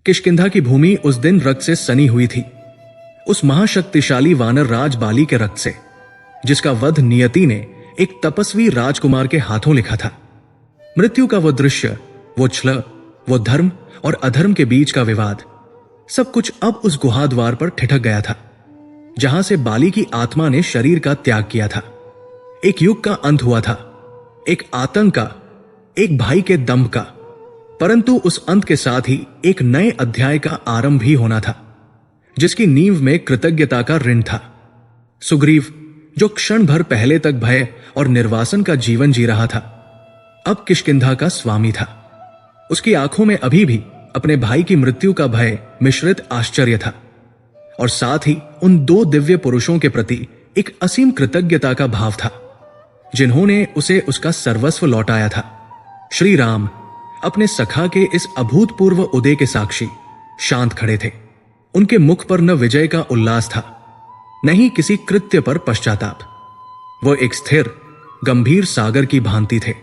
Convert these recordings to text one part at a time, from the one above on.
किष्किंधा की भूमि उस दिन रक्त से सनी हुई थी, उस महाशक्तिशाली वानर राज बाली के रक्त से, जिसका वध नियति ने एक तपस्वी राजकुमार के हाथों लिखा था। मृत्यु का वो दृश्य, वो छल, वो धर्म और अधर्म के बीच का विवाद, सब कुछ अब उस गुहाद्वार पर ठिठक गया था, जहां से बाली की आत्मा ने शरीर का त्याग किया था। एक युग का अंत हुआ था, एक आतंक का, एक भाई के दंभ का, परंतु उस अंत के साथ ही एक नए अध्याय का आरंभ भी होना था, जिसकी नींव में कृतज्ञता का ऋण था। सुग्रीव, जो क्षण भर पहले तक भय और निर्वासन का जीवन जी रहा था, अब किष्किंधा का स्वामी था। उसकी आंखों में अभी भी अपने भाई की मृत्यु का भय मिश्रित आश्चर्य था, और साथ ही उन दो दिव्य पुरुषों के प्रति एक असीम कृतज्ञता का भाव था, जिन्होंने उसे उसका सर्वस्व लौटाया था। श्री राम अपने सखा के इस अभूतपूर्व उदय के साक्षी शांत खड़े थे। उनके मुख पर न विजय का उल्लास था, न ही किसी कृत्य पर पश्चाताप। वो एक स्थिर गंभीर सागर की भांति थे,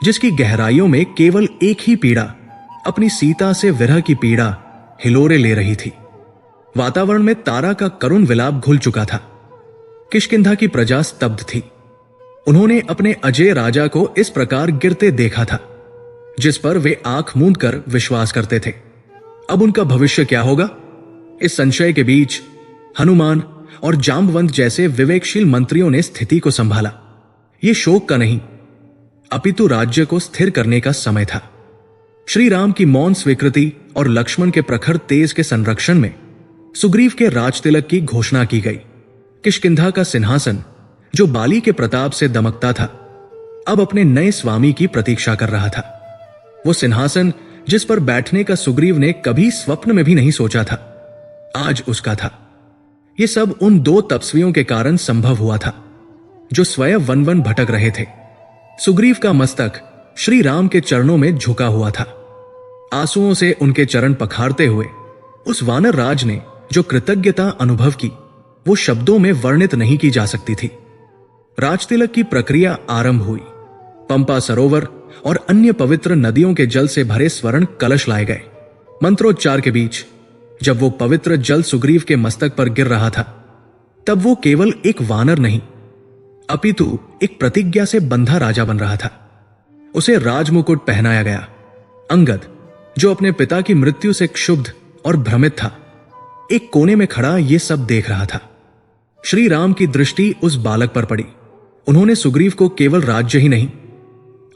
जिसकी गहराइयों में केवल एक ही पीड़ा, अपनी सीता से विरह की पीड़ा, हिलोरे ले रही थी। वातावरण में तारा का करुण विलाप घुल चुका था। किष्किंधा की प्रजा स्तब्ध थी। उन्होंने अपने अजय राजा को इस प्रकार गिरते देखा था, जिस पर वे आंख मूंद कर विश्वास करते थे। अब उनका भविष्य क्या होगा? इस संशय के बीच हनुमान और जाम्बवंत जैसे विवेकशील मंत्रियों ने स्थिति को संभाला। यह शोक का नहीं, अपितु राज्य को स्थिर करने का समय था। श्री राम की मौन स्वीकृति और लक्ष्मण के प्रखर तेज के संरक्षण में सुग्रीव के राजतिलक की घोषणा की गई। किष्किंधा का सिंहासन, जो बाली के प्रताप से दमकता था, अब अपने नए स्वामी की प्रतीक्षा कर रहा था। वो सिंहासन जिस पर बैठने का सुग्रीव ने कभी स्वप्न में भी नहीं सोचा था, आज उसका था। ये सब उन दो तपस्वियों के कारण संभव हुआ था, जो स्वयं वन वन भटक रहे थे। सुग्रीव का मस्तक श्री राम के चरणों में झुका हुआ था। आंसुओं से उनके चरण पखारते हुए उस वानर राज ने जो कृतज्ञता अनुभव की, वो शब्दों में वर्णित नहीं की जा सकती थी। राजतिलक की प्रक्रिया आरंभ हुई। पंपा सरोवर और अन्य पवित्र नदियों के जल से भरे स्वर्ण कलश लाए गए। मंत्रोच्चार के बीच जब वो पवित्र जल सुग्रीव के मस्तक पर गिर रहा था, तब वो केवल एक वानर नहीं, अपितु एक प्रतिज्ञा से बंधा राजा बन रहा था। उसे राजमुकुट पहनाया गया। अंगद, जो अपने पिता की मृत्यु से क्षुब्ध और भ्रमित था, एक कोने में खड़ा यह सब देख रहा था। श्री राम की दृष्टि उस बालक पर पड़ी। उन्होंने सुग्रीव को केवल राज्य ही नहीं,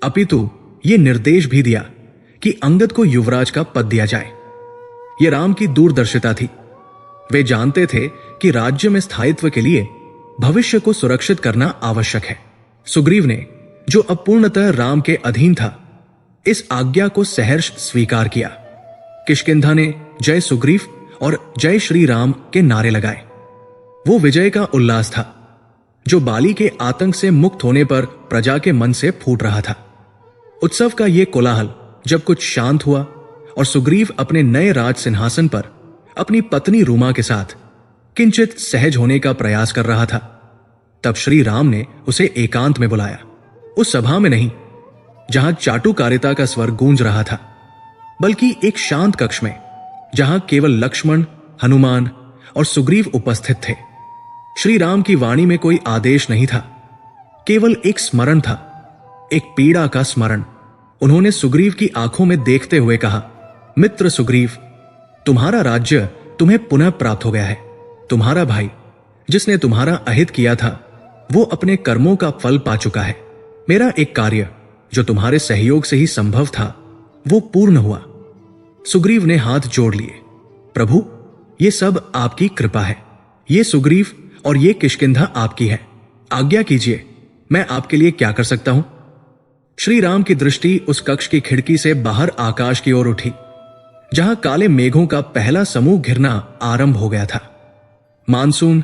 अपितु यह निर्देश भी दिया कि अंगद को युवराज का पद दिया जाए। यह राम की दूरदर्शिता थी। वे जानते थे कि राज्य में स्थायित्व के लिए भविष्य को सुरक्षित करना आवश्यक है। सुग्रीव ने, जो अब पूर्णतः राम के अधीन था, इस आज्ञा को सहर्ष स्वीकार किया। किष्किंधा ने जय सुग्रीव और जय श्री राम के नारे लगाए। वो विजय का उल्लास था, जो बाली के आतंक से मुक्त होने पर प्रजा के मन से फूट रहा था। उत्सव का यह कोलाहल जब कुछ शांत हुआ और सुग्रीव अपने नए राज सिंहासन पर अपनी पत्नी रूमा के साथ किंचित सहज होने का प्रयास कर रहा था, तब श्री राम ने उसे एकांत में बुलाया। उस सभा में नहीं जहां चाटुकारिता का स्वर गूंज रहा था, बल्कि एक शांत कक्ष में जहां केवल लक्ष्मण, हनुमान और सुग्रीव उपस्थित थे। श्री राम की वाणी में कोई आदेश नहीं था, केवल एक स्मरण था, एक पीड़ा का स्मरण। उन्होंने सुग्रीव की आंखों में देखते हुए कहा, मित्र सुग्रीव, तुम्हारा राज्य तुम्हें पुनः प्राप्त हो गया है। तुम्हारा भाई, जिसने तुम्हारा अहित किया था, वो अपने कर्मों का फल पा चुका है। मेरा एक कार्य जो तुम्हारे सहयोग से ही संभव था, वो पूर्ण हुआ। सुग्रीव ने हाथ जोड़ लिए। प्रभु, ये सब आपकी कृपा है। ये सुग्रीव और ये किष्किंधा आपकी है। आज्ञा कीजिए, मैं आपके लिए क्या कर सकता हूं? श्री राम की दृष्टि उस कक्ष की खिड़की से बाहर आकाश की ओर उठी, जहां काले मेघों का पहला समूह घिरना आरंभ हो गया था। मानसून,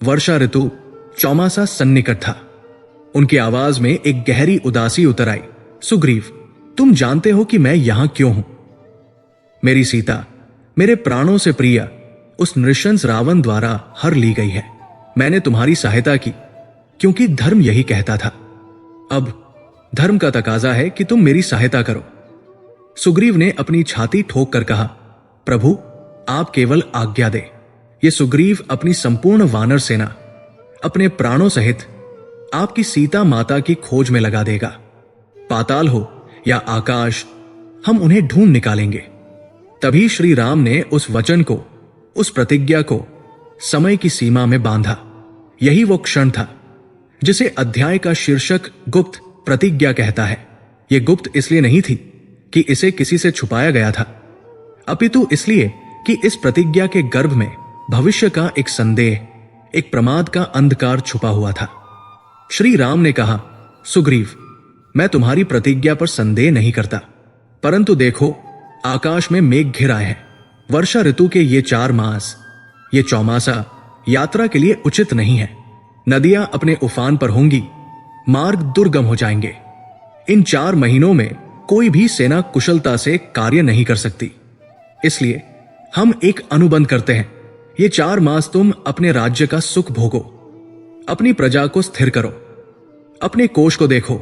वर्षा ऋतु, चौमासा सन्निकट था। उनकी आवाज में एक गहरी उदासी उतर आई। सुग्रीव, तुम जानते हो कि मैं यहां क्यों हूं। मेरी सीता, मेरे प्राणों से प्रिय, उस नृशंस रावण द्वारा हर ली गई है। मैंने तुम्हारी सहायता की क्योंकि धर्म यही कहता था। अब धर्म का तकाजा है कि तुम मेरी सहायता करो। सुग्रीव ने अपनी छाती ठोक कर कहा, प्रभु, आप केवल आज्ञा दे। ये सुग्रीव अपनी संपूर्ण वानर सेना अपने प्राणों सहित आपकी सीता माता की खोज में लगा देगा। पाताल हो या आकाश, हम उन्हें ढूंढ निकालेंगे। तभी श्री राम ने उस वचन को, उस प्रतिज्ञा को समय की सीमा में बांधा। यही वो क्षण था जिसे अध्याय का शीर्षक गुप्त प्रतिज्ञा कहता है। यह गुप्त इसलिए नहीं थी कि इसे किसी से छुपाया गया था, अपितु इसलिए कि इस प्रतिज्ञा के गर्भ में भविष्य का एक संदेह, एक प्रमाद का अंधकार छुपा हुआ था। श्री राम ने कहा, सुग्रीव, मैं तुम्हारी प्रतिज्ञा पर संदेह नहीं करता, परंतु देखो, आकाश में मेघ घिर आए हैं। वर्षा ऋतु के ये 4 मास, ये चौमासा यात्रा के लिए उचित नहीं है। नदियां अपने उफान पर होंगी, मार्ग दुर्गम हो जाएंगे। इन 4 महीनों में कोई भी सेना कुशलता से कार्य नहीं कर सकती। इसलिए हम एक अनुबंध करते हैं। ये 4 मास तुम अपने राज्य का सुख भोगो, अपनी प्रजा को स्थिर करो, अपने कोष को देखो,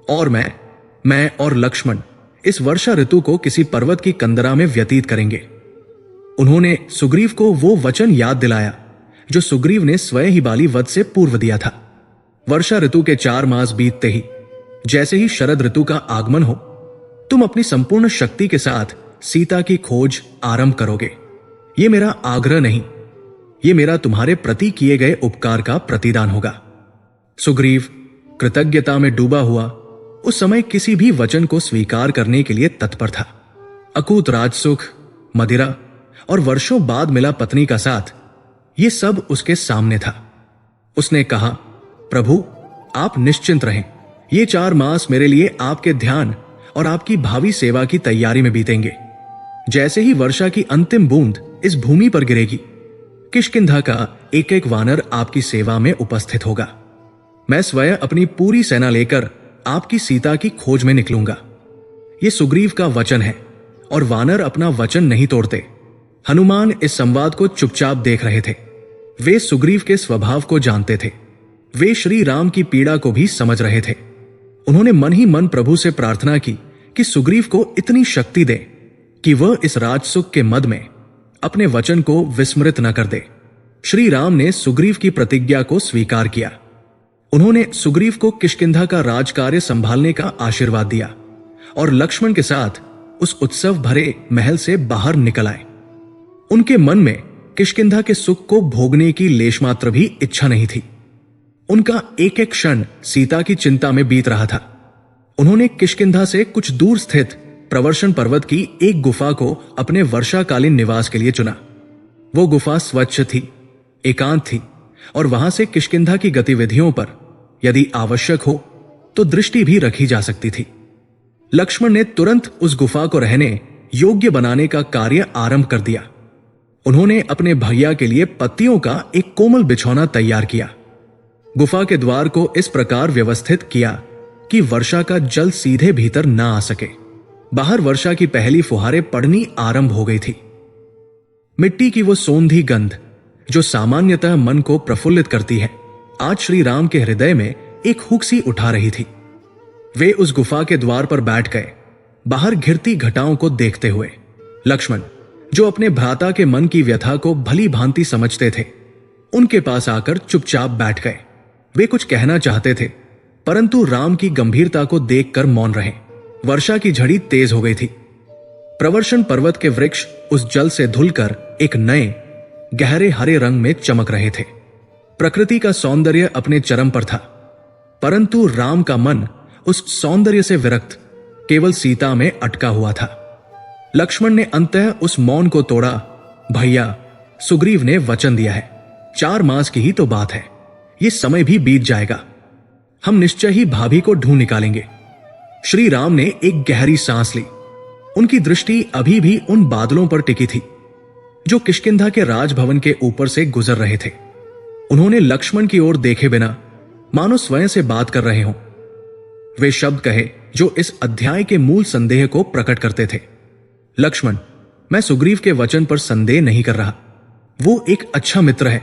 और मैं और लक्ष्मण इस वर्षा ऋतु को किसी पर्वत की कंदरा में व्यतीत करेंगे। उन्होंने सुग्रीव को वो वचन याद दिलाया जो सुग्रीव ने स्वयं ही बाली वध से पूर्व दिया था। वर्षा ऋतु के 4 मास बीतते ही, जैसे ही शरद ऋतु का आगमन हो, तुम अपनी संपूर्ण शक्ति के साथ सीता की खोज आरंभ करोगे। यह मेरा आग्रह नहीं, ये मेरा तुम्हारे प्रति किए गए उपकार का प्रतिदान होगा। सुग्रीव कृतज्ञता में डूबा हुआ उस समय किसी भी वचन को स्वीकार करने के लिए तत्पर था। अकूत राजसुख, मदिरा और वर्षों बाद मिला पत्नी का साथ, ये सब उसके सामने था। उसने कहा, प्रभु, आप निश्चिंत रहें। ये 4 मास मेरे लिए आपके ध्यान और आपकी भावी सेवा की तैयारी में बीतेंगे। जैसे ही वर्षा की अंतिम बूंद इस भूमि पर गिरेगी, किष्किंधा का एक एक वानर आपकी सेवा में उपस्थित होगा। मैं स्वयं अपनी पूरी सेना लेकर आपकी सीता की खोज में निकलूंगा। यह सुग्रीव का वचन है और वानर अपना वचन नहीं तोड़ते। हनुमान इस संवाद को चुपचाप देख रहे थे। वे सुग्रीव के स्वभाव को जानते थे। वे श्री राम की पीड़ा को भी समझ रहे थे। उन्होंने मन ही मन प्रभु से प्रार्थना की कि सुग्रीव को इतनी शक्ति दे कि वह इस राजसुख के मद में अपने वचन को विस्मृत न कर दे। श्री राम ने सुग्रीव की प्रतिज्ञा को स्वीकार किया। उन्होंने सुग्रीव को किष्किंधा का राजकार्य संभालने का आशीर्वाद दिया और लक्ष्मण के साथ उस उत्सव भरे महल से बाहर निकल आए। उनके मन में किष्किंधा के सुख को भोगने की लेशमात्र भी इच्छा नहीं थी। उनका एक एक क्षण सीता की चिंता में बीत रहा था। उन्होंने किष्किंधा से कुछ दूर स्थित प्रवर्षण पर्वत की एक गुफा को अपने वर्षाकालीन निवास के लिए चुना। वो गुफा स्वच्छ थी, एकांत थी और वहां से किष्किंधा की गतिविधियों पर यदि आवश्यक हो तो दृष्टि भी रखी जा सकती थी। लक्ष्मण ने तुरंत उस गुफा को रहने योग्य बनाने का कार्य आरंभ कर दिया। उन्होंने अपने भैया के लिए पत्तियों का एक कोमल बिछौना तैयार किया। गुफा के द्वार को इस प्रकार व्यवस्थित किया कि वर्षा का जल सीधे भीतर ना आ सके। बाहर वर्षा की पहली फुहारें पड़नी आरंभ हो गई थी। मिट्टी की वो सौंधी गंध जो सामान्यतः मन को प्रफुल्लित करती है, आज श्री राम के हृदय में एक हुक सी उठा रही थी। वे उस गुफा के द्वार पर बैठ गए, बाहर घिरती घटाओं को देखते हुए। लक्ष्मण, जो अपने भ्राता के मन की व्यथा को भली भांति समझते थे, उनके पास आकर चुपचाप बैठ गए। वे कुछ कहना चाहते थे, परंतु राम की गंभीरता को देखकर मौन रहे। वर्षा की झड़ी तेज हो गई थी। प्रवर्षण पर्वत के वृक्ष उस जल से धुलकर एक नए गहरे हरे रंग में चमक रहे थे। प्रकृति का सौंदर्य अपने चरम पर था, परंतु राम का मन उस सौंदर्य से विरक्त केवल सीता में अटका हुआ था। लक्ष्मण ने अंततः उस मौन को तोड़ा। भैया, सुग्रीव ने वचन दिया है, 4 मास की ही तो बात है, ये समय भी बीत जाएगा। हम निश्चय ही भाभी को ढूंढ निकालेंगे। श्री राम ने एक गहरी सांस ली। उनकी दृष्टि अभी भी उन बादलों पर टिकी थी जो किष्किंधा के राजभवन के ऊपर से गुजर रहे थे। उन्होंने लक्ष्मण की ओर देखे बिना मानो स्वयं से बात कर रहे हों। वे शब्द कहे जो इस अध्याय के मूल संदेह को प्रकट करते थे। लक्ष्मण, मैं सुग्रीव के वचन पर संदेह नहीं कर रहा। वो एक अच्छा मित्र है,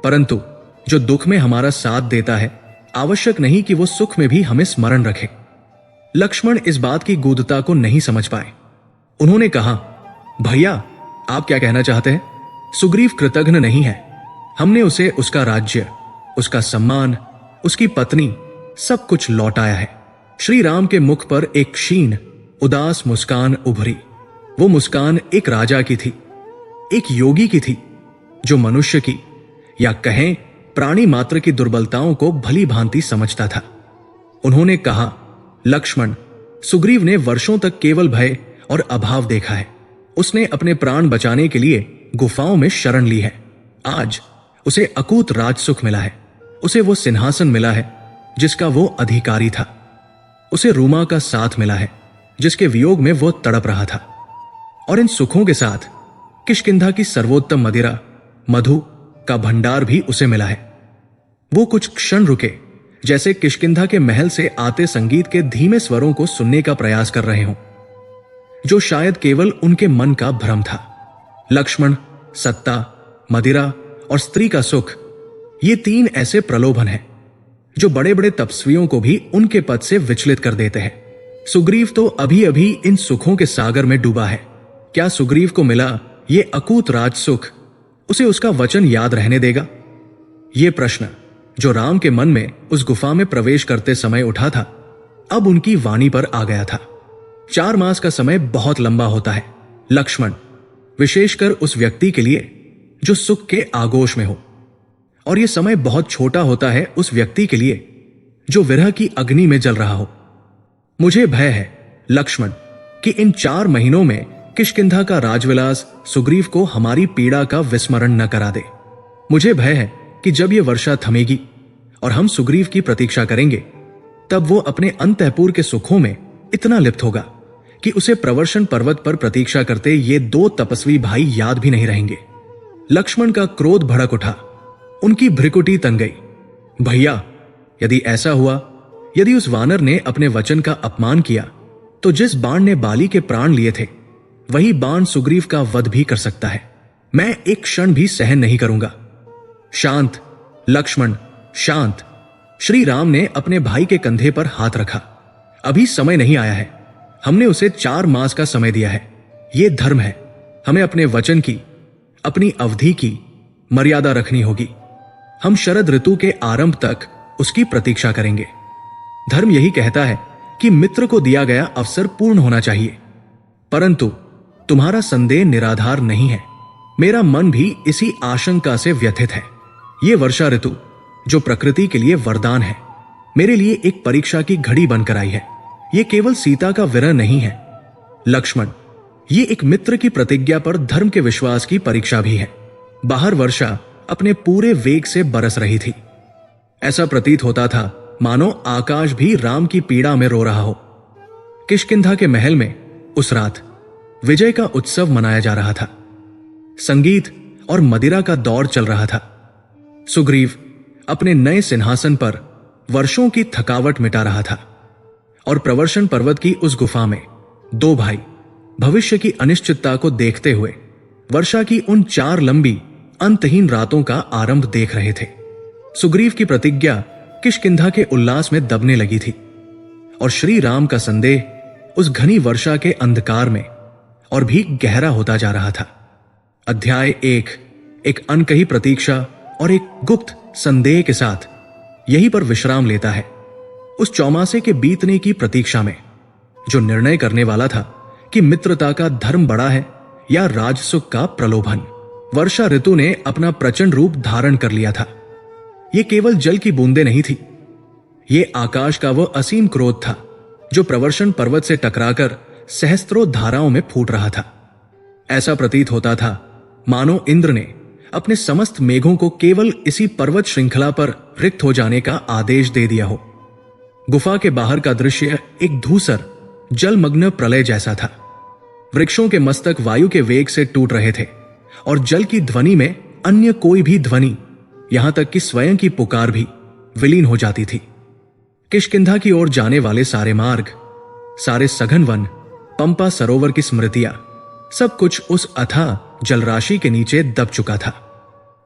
परंतु जो दुख में हमारा साथ देता है, आवश्यक नहीं कि वो सुख में भी हमें स्मरण रखे। लक्ष्मण इस बात की गूढ़ता को नहीं समझ पाए। उन्होंने कहा, भैया, आप क्या कहना चाहते हैं? सुग्रीव कृतघ्न नहीं है। हमने उसे उसका राज्य, उसका सम्मान, उसकी पत्नी, सब कुछ लौटाया है। श्री राम के मुख पर एक क्षीण उदास मुस्कान उभरी। वो मुस्कान एक राजा की थी, एक योगी की थी, जो मनुष्य की या कहें प्राणी मात्र की दुर्बलताओं को भली भांति समझता था। उन्होंने कहा, लक्ष्मण, सुग्रीव ने वर्षों तक केवल भय और अभाव देखा है। उसने अपने प्राण बचाने के लिए गुफाओं में शरण ली है। आज उसे अकूत राजसुख मिला है। उसे वो सिंहासन मिला है जिसका वो अधिकारी था। उसे रूमा का साथ मिला है जिसके वियोग में वो तड़प रहा था। और इन सुखों के साथ किष्किंधा की सर्वोत्तम मदिरा, मधु का भंडार भी उसे मिला है। वो कुछ क्षण रुके, जैसे किष्किंधा के महल से आते संगीत के धीमे स्वरों को सुनने का प्रयास कर रहे हों, जो शायद केवल उनके मन का भ्रम था। लक्ष्मण, सत्ता, मदिरा और स्त्री का सुख, ये तीन ऐसे प्रलोभन हैं जो बड़े बड़े तपस्वियों को भी उनके पद से विचलित कर देते हैं। सुग्रीव तो अभी अभी इन सुखों के सागर में डूबा है। क्या सुग्रीव को मिला ये अकूत राजसुख उसे उसका वचन याद रहने देगा? ये प्रश्न जो राम के मन में उस गुफा में प्रवेश करते समय उठा था, अब उनकी वाणी पर आ गया था। 4 मास का समय बहुत लंबा होता है लक्ष्मण, विशेषकर उस व्यक्ति के लिए जो सुख के आगोश में हो, और यह समय बहुत छोटा होता है उस व्यक्ति के लिए जो विरह की अग्नि में जल रहा हो। मुझे भय है लक्ष्मण कि इन 4 महीनों में किष्किंधा का राजविलास सुग्रीव को हमारी पीड़ा का विस्मरण न करा दे। मुझे भय है कि जब यह वर्षा थमेगी और हम सुग्रीव की प्रतीक्षा करेंगे, तब वो अपने अंतःपुर के सुखों में इतना लिप्त होगा कि उसे प्रवर्षण पर्वत पर प्रतीक्षा करते ये 2 तपस्वी भाई याद भी नहीं रहेंगे। लक्ष्मण का क्रोध भड़क उठा, उनकी भ्रिकुटी तन गई। भैया, यदि ऐसा हुआ, यदि उस वानर ने अपने वचन का अपमान किया, तो जिस बाण ने बाली के प्राण लिए थे, वही बाण सुग्रीव का वध भी कर सकता है। मैं एक क्षण भी सहन नहीं करूंगा। शांत लक्ष्मण, शांत। श्री राम ने अपने भाई के कंधे पर हाथ रखा। अभी समय नहीं आया है। हमने उसे 4 मास का समय दिया है। यह धर्म है। हमें अपने वचन की, अपनी अवधि की मर्यादा रखनी होगी। हम शरद ऋतु के आरंभ तक उसकी प्रतीक्षा करेंगे। धर्म यही कहता है कि मित्र को दिया गया अवसर पूर्ण होना चाहिए। परंतु तुम्हारा संदेह निराधार नहीं है। मेरा मन भी इसी आशंका से व्यथित है। यह वर्षा ऋतु, जो प्रकृति के लिए वरदान है, मेरे लिए एक परीक्षा की घड़ी बनकर आई है। यह केवल सीता का विरह नहीं है लक्ष्मण, ये एक मित्र की प्रतिज्ञा पर धर्म के विश्वास की परीक्षा भी है। बाहर वर्षा अपने पूरे वेग से बरस रही थी। ऐसा प्रतीत होता था मानो आकाश भी राम की पीड़ा में रो रहा हो। किष्किंधा के महल में उस रात विजय का उत्सव मनाया जा रहा था। संगीत और मदिरा का दौर चल रहा था। सुग्रीव अपने नए सिंहासन पर वर्षों की थकावट मिटा रहा था, और प्रवर्षण पर्वत की उस गुफा में 2 भाई भविष्य की अनिश्चितता को देखते हुए वर्षा की उन 4 लंबी अंतहीन रातों का आरंभ देख रहे थे। सुग्रीव की प्रतिज्ञा किष्किंधा के उल्लास में दबने लगी थी, और श्री राम का संदेह उस घनी वर्षा के अंधकार में और भी गहरा होता जा रहा था। अध्याय 1 एक अनकही प्रतीक्षा और एक गुप्त संदेह के साथ यहीं पर विश्राम लेता है। उस चौमासे के बीतने की प्रतीक्षा में, जो निर्णय करने वाला था कि मित्रता का धर्म बड़ा है या राजसुख का प्रलोभन, वर्षा ऋतु ने अपना प्रचंड रूप धारण कर लिया था। यह केवल जल की बूंदें नहीं थी, यह आकाश का वह असीम क्रोध था जो प्रवर्षण पर्वत से टकराकर सहस्त्रों धाराओं में फूट रहा था। ऐसा प्रतीत होता था मानो इंद्र ने अपने समस्त मेघों को केवल इसी पर्वत श्रृंखला पर रिक्त हो जाने का आदेश दे दिया हो। गुफा के बाहर का दृश्य एक धूसर जलमग्न प्रलय जैसा था। वृक्षों के मस्तक वायु के वेग से टूट रहे थे, और जल की ध्वनि में अन्य कोई भी ध्वनि, यहां तक कि स्वयं की पुकार भी विलीन हो जाती थी। किष्किंधा की ओर जाने वाले सारे मार्ग, सारे सघन वन, पंपा सरोवर की स्मृतियां, सब कुछ उस अथाह जलराशि के नीचे दब चुका था।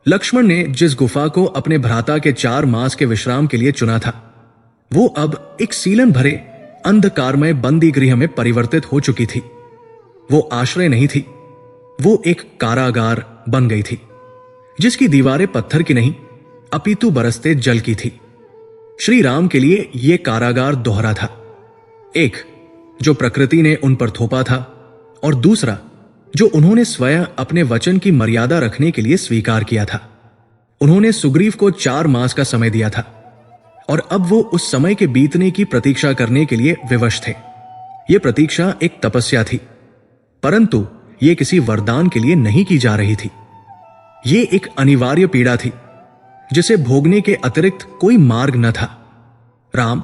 लक्ष्मण ने जिस गुफा को अपने भ्राता के 4 मास के विश्राम के लिए चुना था, वो अब एक सीलन भरे अंधकारमय बंदी गृह में परिवर्तित हो चुकी थी। वो आश्रय नहीं थी, वो एक कारागार बन गई थी, जिसकी दीवारें पत्थर की नहीं अपितु बरसते जल की थी। श्री राम के लिए यह कारागार दोहरा था, एक जो प्रकृति ने उन पर थोपा था, और दूसरा जो उन्होंने स्वयं अपने वचन की मर्यादा रखने के लिए स्वीकार किया था। उन्होंने सुग्रीव को 4 मास का समय दिया था, और अब वो उस समय के बीतने की प्रतीक्षा करने के लिए विवश थे। यह प्रतीक्षा एक तपस्या थी, परंतु यह किसी वरदान के लिए नहीं की जा रही थी। यह एक अनिवार्य पीड़ा थी, जिसे भोगने के अतिरिक्त कोई मार्ग न था। राम,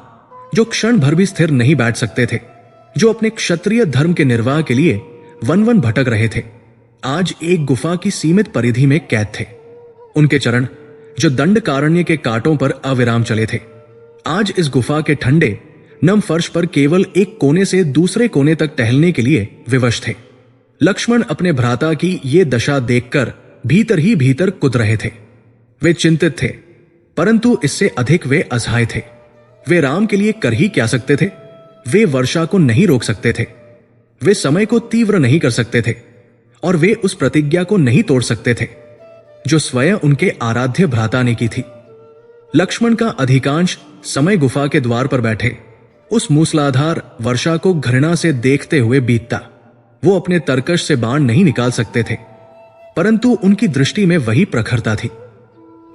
जो क्षण भर भी स्थिर नहीं बैठ सकते थे, जो अपने क्षत्रिय धर्म के निर्वाह के लिए वन वन भटक रहे थे, आज एक गुफा की सीमित परिधि में कैद थे। उनके चरण, जो दंडकारण्य के कांटों पर अविराम चले थे, आज इस गुफा के ठंडे नम फर्श पर केवल एक कोने से दूसरे कोने तक टहलने के लिए विवश थे। लक्ष्मण अपने भ्राता की ये दशा देखकर भीतर ही भीतर कुद रहे थे। वे चिंतित थे, परंतु इससे अधिक वे असहाय थे। वे राम के लिए कर ही क्या सकते थे? वे वर्षा को नहीं रोक सकते थे, वे समय को तीव्र नहीं कर सकते थे, और वे उस प्रतिज्ञा को नहीं तोड़ सकते थे जो स्वयं उनके आराध्य भ्राता ने की थी। लक्ष्मण का अधिकांश समय गुफा के द्वार पर बैठे उस मूसलाधार वर्षा को घृणा से देखते हुए बीतता। वो अपने तरकश से बाण नहीं निकाल सकते थे, परंतु उनकी दृष्टि में वही प्रखरता थी,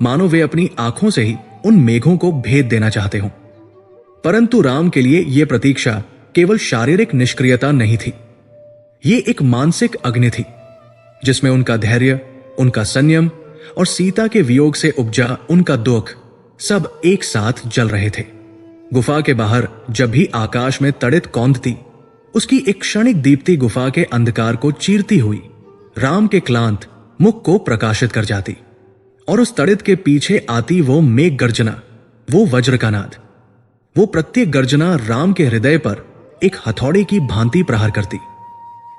मानो वे अपनी आंखों से ही उन मेघों को भेद देना चाहते हों। परंतु राम के लिए यह प्रतीक्षा केवल शारीरिक निष्क्रियता नहीं थी, ये एक मानसिक अग्नि थी, जिसमें उनका धैर्य, उनका संयम और सीता के वियोग से उपजा उनका दुख सब एक साथ जल रहे थे। गुफा के बाहर जब भी आकाश में तड़ित कौंधती, उसकी एक क्षणिक दीप्ति गुफा के अंधकार को चीरती हुई राम के क्लांत मुख को प्रकाशित कर जाती, और उस तड़ित के पीछे आती वो मेघ गर्जना, वो वज्र का नाद, वो प्रत्येक गर्जना राम के हृदय पर एक हथौड़े की भांति प्रहार करती।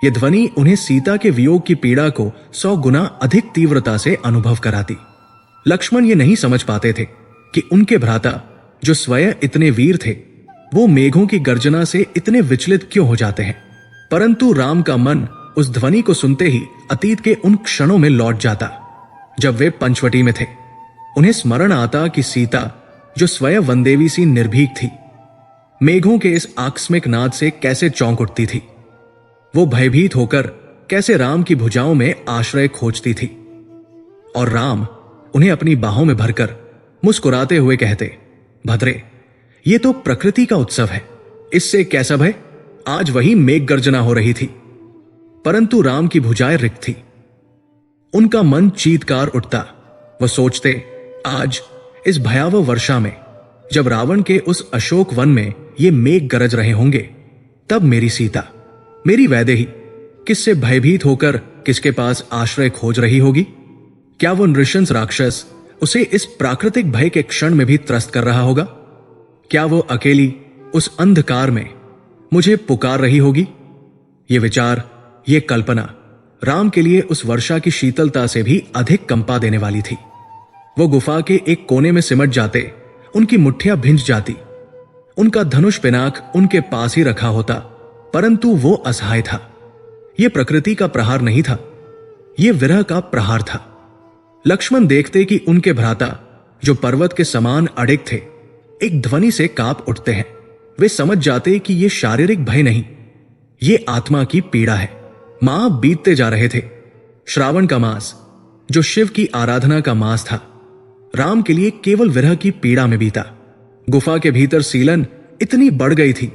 ये ध्वनि उन्हें सीता के वियोग की पीड़ा को 100 गुना अधिक तीव्रता से अनुभव कराती। लक्ष्मण ये नहीं समझ पाते थे कि उनके भ्राता, जो स्वयं इतने वीर थे, वो मेघों की गर्जना से इतने विचलित क्यों हो जाते हैं। परंतु राम का मन उस ध्वनि को सुनते ही अतीत के उन क्षणों में लौट जाता जब वे पंचवटी में थे। उन्हें स्मरण आता कि सीता, जो स्वयं वनदेवी सी निर्भीक थी, मेघों के इस आकस्मिक नाद से कैसे चौंक उठती थी। वो भयभीत होकर कैसे राम की भुजाओं में आश्रय खोजती थी, और राम उन्हें अपनी बाहों में भरकर मुस्कुराते हुए कहते, भद्रे, ये तो प्रकृति का उत्सव है, इससे कैसा भय? आज वही मेघ गर्जना हो रही थी, परंतु राम की भुजाएं रिक्त थी। उनका मन चीत्कार उठता। वह सोचते, आज इस भयावह वर्षा में, जब रावण के उस अशोक वन में ये मेघ गरज रहे होंगे, तब मेरी सीता, मेरी वैदेही किससे भयभीत होकर किसके पास आश्रय खोज रही होगी? क्या वो नृशंस राक्षस उसे इस प्राकृतिक भय के क्षण में भी त्रस्त कर रहा होगा? क्या वो अकेली उस अंधकार में मुझे पुकार रही होगी? ये विचार, ये कल्पना राम के लिए उस वर्षा की शीतलता से भी अधिक कंपा देने वाली थी। वो गुफा के एक कोने में सिमट जाते, उनकी मुट्ठियां भिंज जाती, उनका धनुष पिनाक उनके पास ही रखा होता, परंतु वो असहाय था। यह प्रकृति का प्रहार नहीं था, यह विरह का प्रहार था। लक्ष्मण देखते कि उनके भ्राता, जो पर्वत के समान अडिग थे, एक ध्वनि से कांप उठते हैं। वे समझ जाते कि यह शारीरिक भय नहीं, यह आत्मा की पीड़ा है। मां बीतते जा रहे थे। श्रावण का मास, जो शिव की आराधना का मास था, राम के लिए केवल विरह की पीड़ा में बीता। गुफा के भीतर सीलन इतनी बढ़ गई थी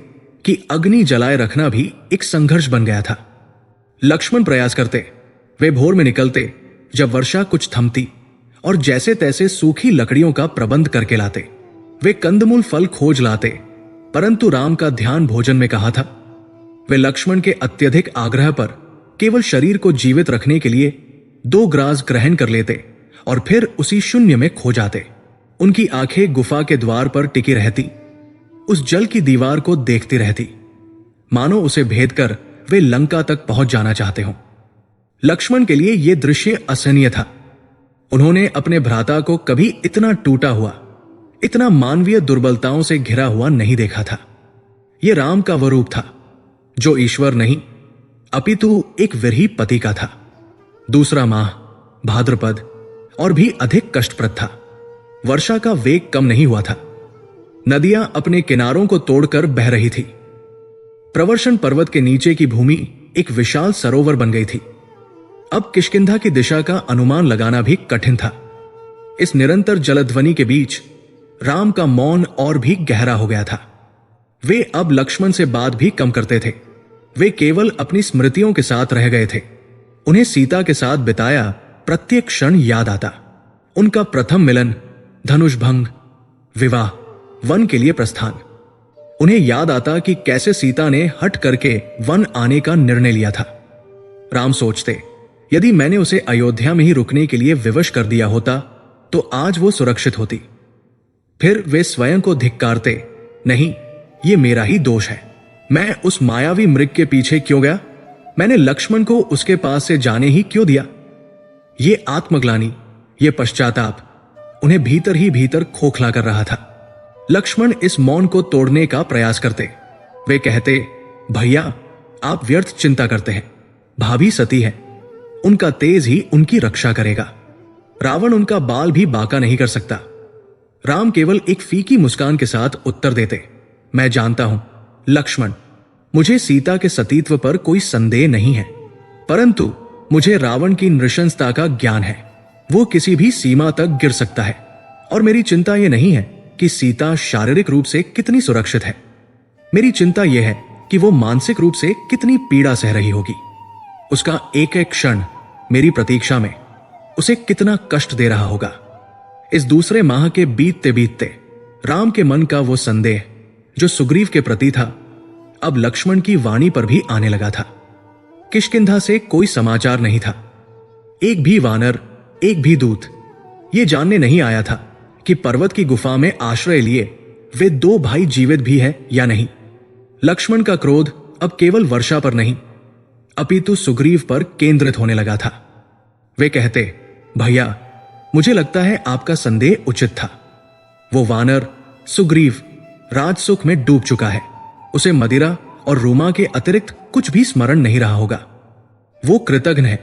कि अग्नि जलाए रखना भी एक संघर्ष बन गया था। लक्ष्मण प्रयास करते, वे भोर में निकलते जब वर्षा कुछ थमती, और जैसे तैसे सूखी लकड़ियों का प्रबंध करके लाते। वे कंदमूल फल खोज लाते, परंतु राम का ध्यान भोजन में कहा था। वे लक्ष्मण के अत्यधिक आग्रह पर केवल शरीर को जीवित रखने के लिए 2 ग्रास ग्रहण कर लेते और फिर उसी शून्य में खो जाते। उनकी आंखें गुफा के द्वार पर टिकी रहती, उस जल की दीवार को देखती रहती, मानो उसे भेद कर वे लंका तक पहुंच जाना चाहते हों। लक्ष्मण के लिए यह दृश्य असहनीय था। उन्होंने अपने भ्राता को कभी इतना टूटा हुआ, इतना मानवीय दुर्बलताओं से घिरा हुआ नहीं देखा था। यह राम का वह रूप था जो ईश्वर नहीं, अपितु एक विरही पति का था। दूसरा माह भाद्रपद और भी अधिक कष्टप्रद था। वर्षा का वेग कम नहीं हुआ था। नदियां अपने किनारों को तोड़कर बह रही थी। प्रवर्षण पर्वत के नीचे की भूमि एक विशाल सरोवर बन गई थी। अब किष्किंधा की दिशा का अनुमान लगाना भी कठिन था। इस निरंतर जलध्वनि के बीच राम का मौन और भी गहरा हो गया था। वे अब लक्ष्मण से बात भी कम करते थे। वे केवल अपनी स्मृतियों के साथ रह गए थे। उन्हें सीता के साथ बिताया प्रत्येक क्षण याद आता। उनका प्रथम मिलन, धनुष भंग, विवाह, वन के लिए प्रस्थान। उन्हें याद आता कि कैसे सीता ने हट करके वन आने का निर्णय लिया था। राम सोचते, यदि मैंने उसे अयोध्या में ही रुकने के लिए विवश कर दिया होता तो आज वो सुरक्षित होती। फिर वे स्वयं को धिक्कारते, नहीं, ये मेरा ही दोष है। मैं उस मायावी मृग के पीछे क्यों गया? मैंने लक्ष्मण को उसके पास से जाने ही क्यों दिया? ये आत्मग्लानि, ये पश्चाताप उन्हें भीतर ही भीतर खोखला कर रहा था। लक्ष्मण इस मौन को तोड़ने का प्रयास करते। वे कहते, भैया आप व्यर्थ चिंता करते हैं। भाभी सती है, उनका तेज ही उनकी रक्षा करेगा। रावण उनका बाल भी बांका नहीं कर सकता। राम केवल एक फीकी मुस्कान के साथ उत्तर देते, मैं जानता हूं लक्ष्मण, मुझे सीता के सतीत्व पर कोई संदेह नहीं है, परंतु मुझे रावण की नृशंसता का ज्ञान है। वो किसी भी सीमा तक गिर सकता है और मेरी चिंता यह नहीं है कि सीता शारीरिक रूप से कितनी सुरक्षित है। मेरी चिंता यह है कि वो मानसिक रूप से कितनी पीड़ा सह रही होगी। उसका एक एक क्षण मेरी प्रतीक्षा में उसे कितना कष्ट दे रहा होगा। इस दूसरे माह के बीतते बीतते राम के मन का वो संदेह जो सुग्रीव के प्रति था, अब लक्ष्मण की वाणी पर भी आने लगा था। किष्किंधा से कोई समाचार नहीं था। एक भी वानर, एक भी दूत ये जानने नहीं आया था कि पर्वत की गुफा में आश्रय लिए वे दो भाई जीवित भी हैं या नहीं। लक्ष्मण का क्रोध अब केवल वर्षा पर नहीं, अपितु सुग्रीव पर केंद्रित होने लगा था। वे कहते, भैया मुझे लगता है आपका संदेह उचित था। वो वानर सुग्रीव राजसुख में डूब चुका है। उसे मदिरा और रूमा के अतिरिक्त कुछ भी स्मरण नहीं रहा होगा। वो कृतज्ञ है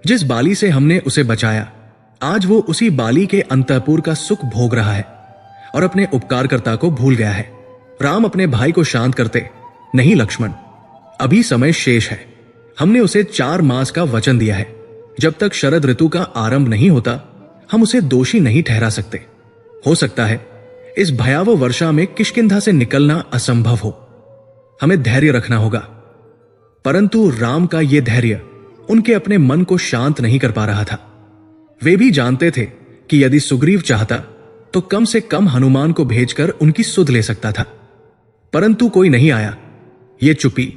जिस बाली से हमने उसे बचाया। आज वो उसी बाली के अंतःपुर का सुख भोग रहा है और अपने उपकारकर्ता को भूल गया है। राम अपने भाई को शांत करते, नहीं लक्ष्मण, अभी समय शेष है। हमने उसे 4 मास का वचन दिया है। जब तक शरद ऋतु का आरंभ नहीं होता हम उसे दोषी नहीं ठहरा सकते। हो सकता है इस भयावह वर्षा में किष्किंधा से निकलना असंभव हो। हमें धैर्य रखना होगा। परंतु राम का यह धैर्य उनके अपने मन को शांत नहीं कर पा रहा था। वे भी जानते थे कि यदि सुग्रीव चाहता तो कम से कम हनुमान को भेजकर उनकी सुध ले सकता था, परंतु कोई नहीं आया। यह चुप्पी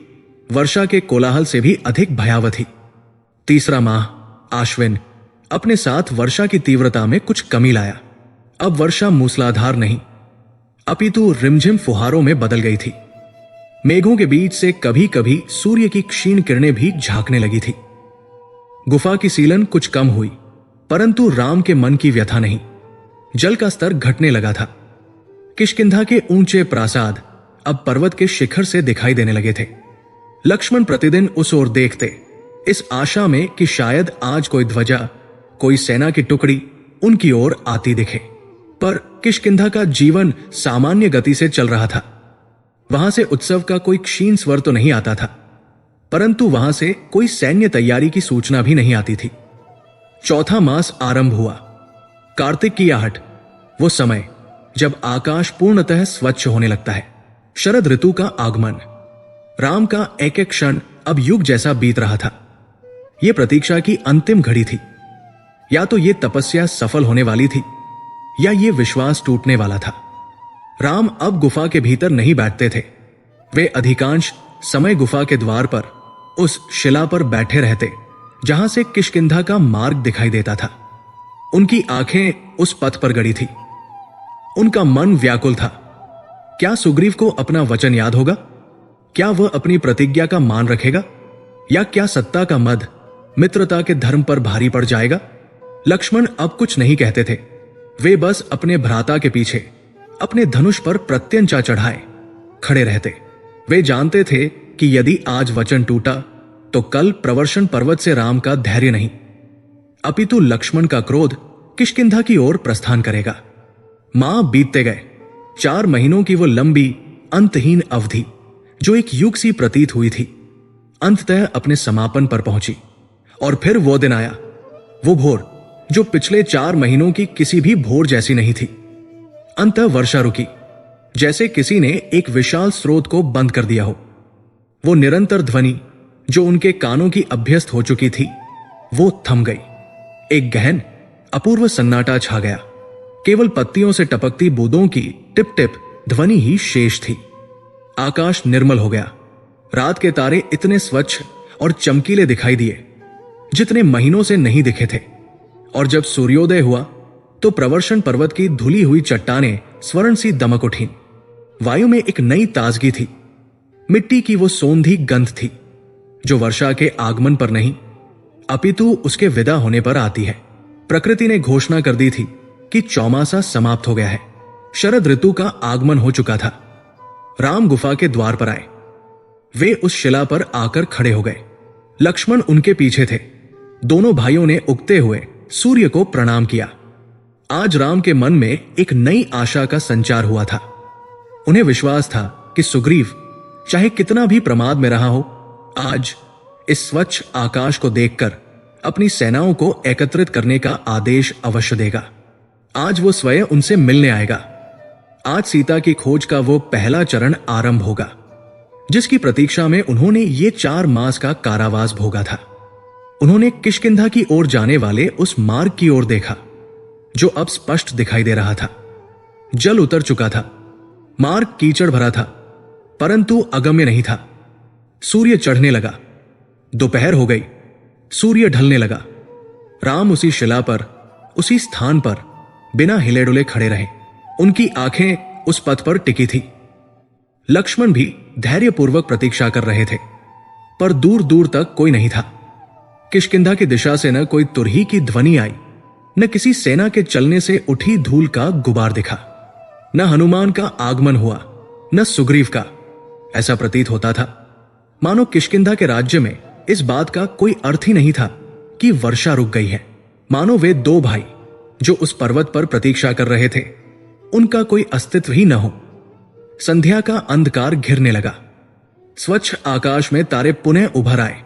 वर्षा के कोलाहल से भी अधिक भयावह थी। तीसरा माह आश्विन अपने साथ वर्षा की तीव्रता में कुछ कमी लाया। अब वर्षा मूसलाधार नहीं, अपितु रिमझिम फुहारों में बदल गई थी। मेघों के बीच से कभी कभी सूर्य की क्षीण किरणें भी झांकने लगी थी। गुफा की सीलन कुछ कम हुई, परंतु राम के मन की व्यथा नहीं। जल का स्तर घटने लगा था। किष्किंधा के ऊंचे प्रासाद अब पर्वत के शिखर से दिखाई देने लगे थे। लक्ष्मण प्रतिदिन उस ओर देखते, इस आशा में कि शायद आज कोई ध्वजा, कोई सेना की टुकड़ी उनकी ओर आती दिखे। पर किष्किंधा का जीवन सामान्य गति से चल रहा था। वहां से उत्सव का कोई क्षीण स्वर तो नहीं आता था, परंतु वहां से कोई सैन्य तैयारी की सूचना भी नहीं आती थी। चौथा मास आरंभ हुआ। कार्तिक की आहट, वो समय जब आकाश पूर्णतः स्वच्छ होने लगता है। शरद ऋतु का आगमन। राम का एक एक क्षण अब युग जैसा बीत रहा था। यह प्रतीक्षा की अंतिम घड़ी थी। या तो यह तपस्या सफल होने वाली थी या ये विश्वास टूटने वाला था। राम अब गुफा के भीतर नहीं बैठते थे। वे अधिकांश समय गुफा के द्वार पर उस शिला पर बैठे रहते जहां से किष्किंधा का मार्ग दिखाई देता था। उनकी आंखें उस पथ पर गड़ी थी। उनका मन व्याकुल था। क्या सुग्रीव को अपना वचन याद होगा? क्या वह अपनी प्रतिज्ञा का मान रखेगा? या क्या सत्ता का मद मित्रता के धर्म पर भारी पड़ जाएगा? लक्ष्मण अब कुछ नहीं कहते थे। वे बस अपने भ्राता के पीछे अपने धनुष पर प्रत्यंचा चढ़ाए खड़े रहते। वे जानते थे कि यदि आज वचन टूटा तो कल प्रवर्षण पर्वत से राम का धैर्य नहीं, अपितु लक्ष्मण का क्रोध किष्किंधा की ओर प्रस्थान करेगा। मां बीतते गए 4 महीनों की वो लंबी अंतहीन अवधि जो एक युग सी प्रतीत हुई थी, अंततः अपने समापन पर पहुंची। और फिर वो दिन आया, वो भोर जो पिछले 4 महीनों की किसी भी भोर जैसी नहीं थी। अंततः वर्षा रुकी, जैसे किसी ने एक विशाल स्रोत को बंद कर दिया हो। वो निरंतर ध्वनि जो उनके कानों की अभ्यस्त हो चुकी थी, वो थम गई। एक गहन अपूर्व सन्नाटा छा गया। केवल पत्तियों से टपकती बूंदों की टिप टिप ध्वनि ही शेष थी। आकाश निर्मल हो गया। रात के तारे इतने स्वच्छ और चमकीले दिखाई दिए जितने महीनों से नहीं दिखे थे। और जब सूर्योदय हुआ तो प्रवर्षण पर्वत की धुली हुई चट्टानें स्वर्ण सी दमक उठीं। वायु में एक नई ताजगी थी। मिट्टी की वो सोंधी गंध थी जो वर्षा के आगमन पर नहीं अपितु उसके विदा होने पर आती है। प्रकृति ने घोषणा कर दी थी कि चौमासा समाप्त हो गया है। शरद ऋतु का आगमन हो चुका था। राम गुफा के द्वार पर आए। वे उस शिला पर आकर खड़े हो गए। लक्ष्मण उनके पीछे थे। दोनों भाइयों ने उगते हुए सूर्य को प्रणाम किया। आज राम के मन में एक नई आशा का संचार हुआ था। उन्हें विश्वास था कि सुग्रीव चाहे कितना भी प्रमाद में रहा हो, आज इस स्वच्छ आकाश को देखकर अपनी सेनाओं को एकत्रित करने का आदेश अवश्य देगा। आज वो स्वयं उनसे मिलने आएगा। आज सीता की खोज का वो पहला चरण आरंभ होगा जिसकी प्रतीक्षा में उन्होंने ये 4 मास का कारावास भोगा था। उन्होंने किष्किंधा की ओर जाने वाले उस मार्ग की ओर देखा जो अब स्पष्ट दिखाई दे रहा था। जल उतर चुका था। मार्ग कीचड़ भरा था परंतु अगम्य नहीं था। सूर्य चढ़ने लगा। दोपहर हो गई। सूर्य ढलने लगा। राम उसी शिला पर, उसी स्थान पर बिना हिले डुले खड़े रहे। उनकी आंखें उस पथ पर टिकी थी। लक्ष्मण भी धैर्यपूर्वक प्रतीक्षा कर रहे थे, पर दूर दूर तक कोई नहीं था। किष्किंधा की दिशा से न कोई तुरही की ध्वनि आई, न किसी सेना के चलने से उठी धूल का गुबार दिखा। न हनुमान का आगमन हुआ, न सुग्रीव का। ऐसा प्रतीत होता था मानो किष्किंधा के राज्य में इस बात का कोई अर्थ ही नहीं था कि वर्षा रुक गई है। मानो वे 2 भाई जो उस पर्वत पर प्रतीक्षा कर रहे थे, उनका कोई अस्तित्व ही न हो। संध्या का अंधकार घिरने लगा। स्वच्छ आकाश में तारे पुनः उभर आए।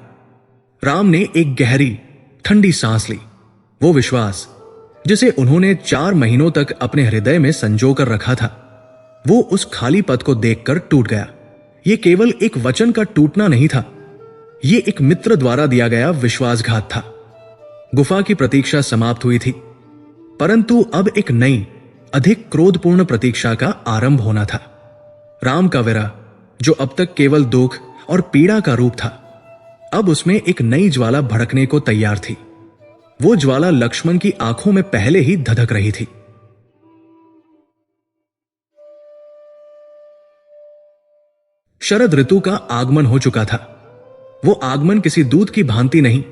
राम ने एक गहरी ठंडी सांस ली। वो विश्वास जिसे उन्होंने 4 महीनों तक अपने हृदय में संजो कर रखा था, वो उस खाली पद को देखकर टूट गया। ये केवल एक वचन का टूटना नहीं था, ये एक मित्र द्वारा दिया गया विश्वासघात था। गुफा की प्रतीक्षा समाप्त हुई थी, परंतु अब एक नई, अधिक क्रोधपूर्ण प्रतीक्षा का आरंभ होना था। राम का विरह जो अब तक केवल दुख और पीड़ा का रूप था, अब उसमें एक नई ज्वाला भड़कने को तैयार थी। वो ज्वाला लक्ष्मण की आंखों में पहले ही धधक रही थी। शरद ऋतु का आगमन हो चुका था। वो आगमन किसी दूत की भांति नहीं,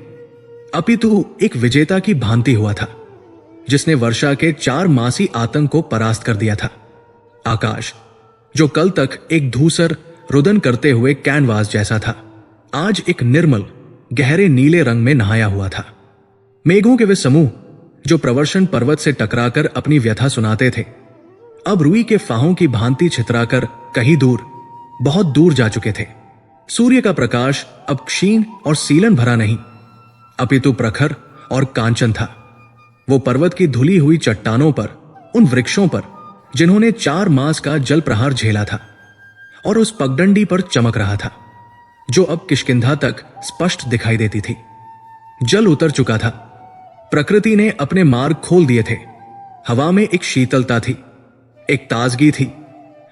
अपितु एक विजेता की भांति हुआ था जिसने वर्षा के 4 मासी आतंक को परास्त कर दिया था। आकाश जो कल तक एक धूसर रुदन करते हुए कैनवास जैसा था, आज एक निर्मल गहरे नीले रंग में नहाया हुआ था। मेघों के वे समूह जो प्रवर्षण पर्वत से टकराकर अपनी व्यथा सुनाते थे, अब रुई के फाहों की भांति छितराकर कहीं दूर, बहुत दूर जा चुके थे। सूर्य का प्रकाश अब क्षीण और सीलन भरा नहीं, अपितु प्रखर और कांचन था। वो पर्वत की धुली हुई चट्टानों पर, उन वृक्षों पर जिन्होंने 4 मास का जल प्रहार झेला था, और उस पगडंडी पर चमक रहा था जो अब किष्किंधा तक स्पष्ट दिखाई देती थी। जल उतर चुका था। प्रकृति ने अपने मार्ग खोल दिए थे। हवा में एक शीतलता थी, एक ताजगी थी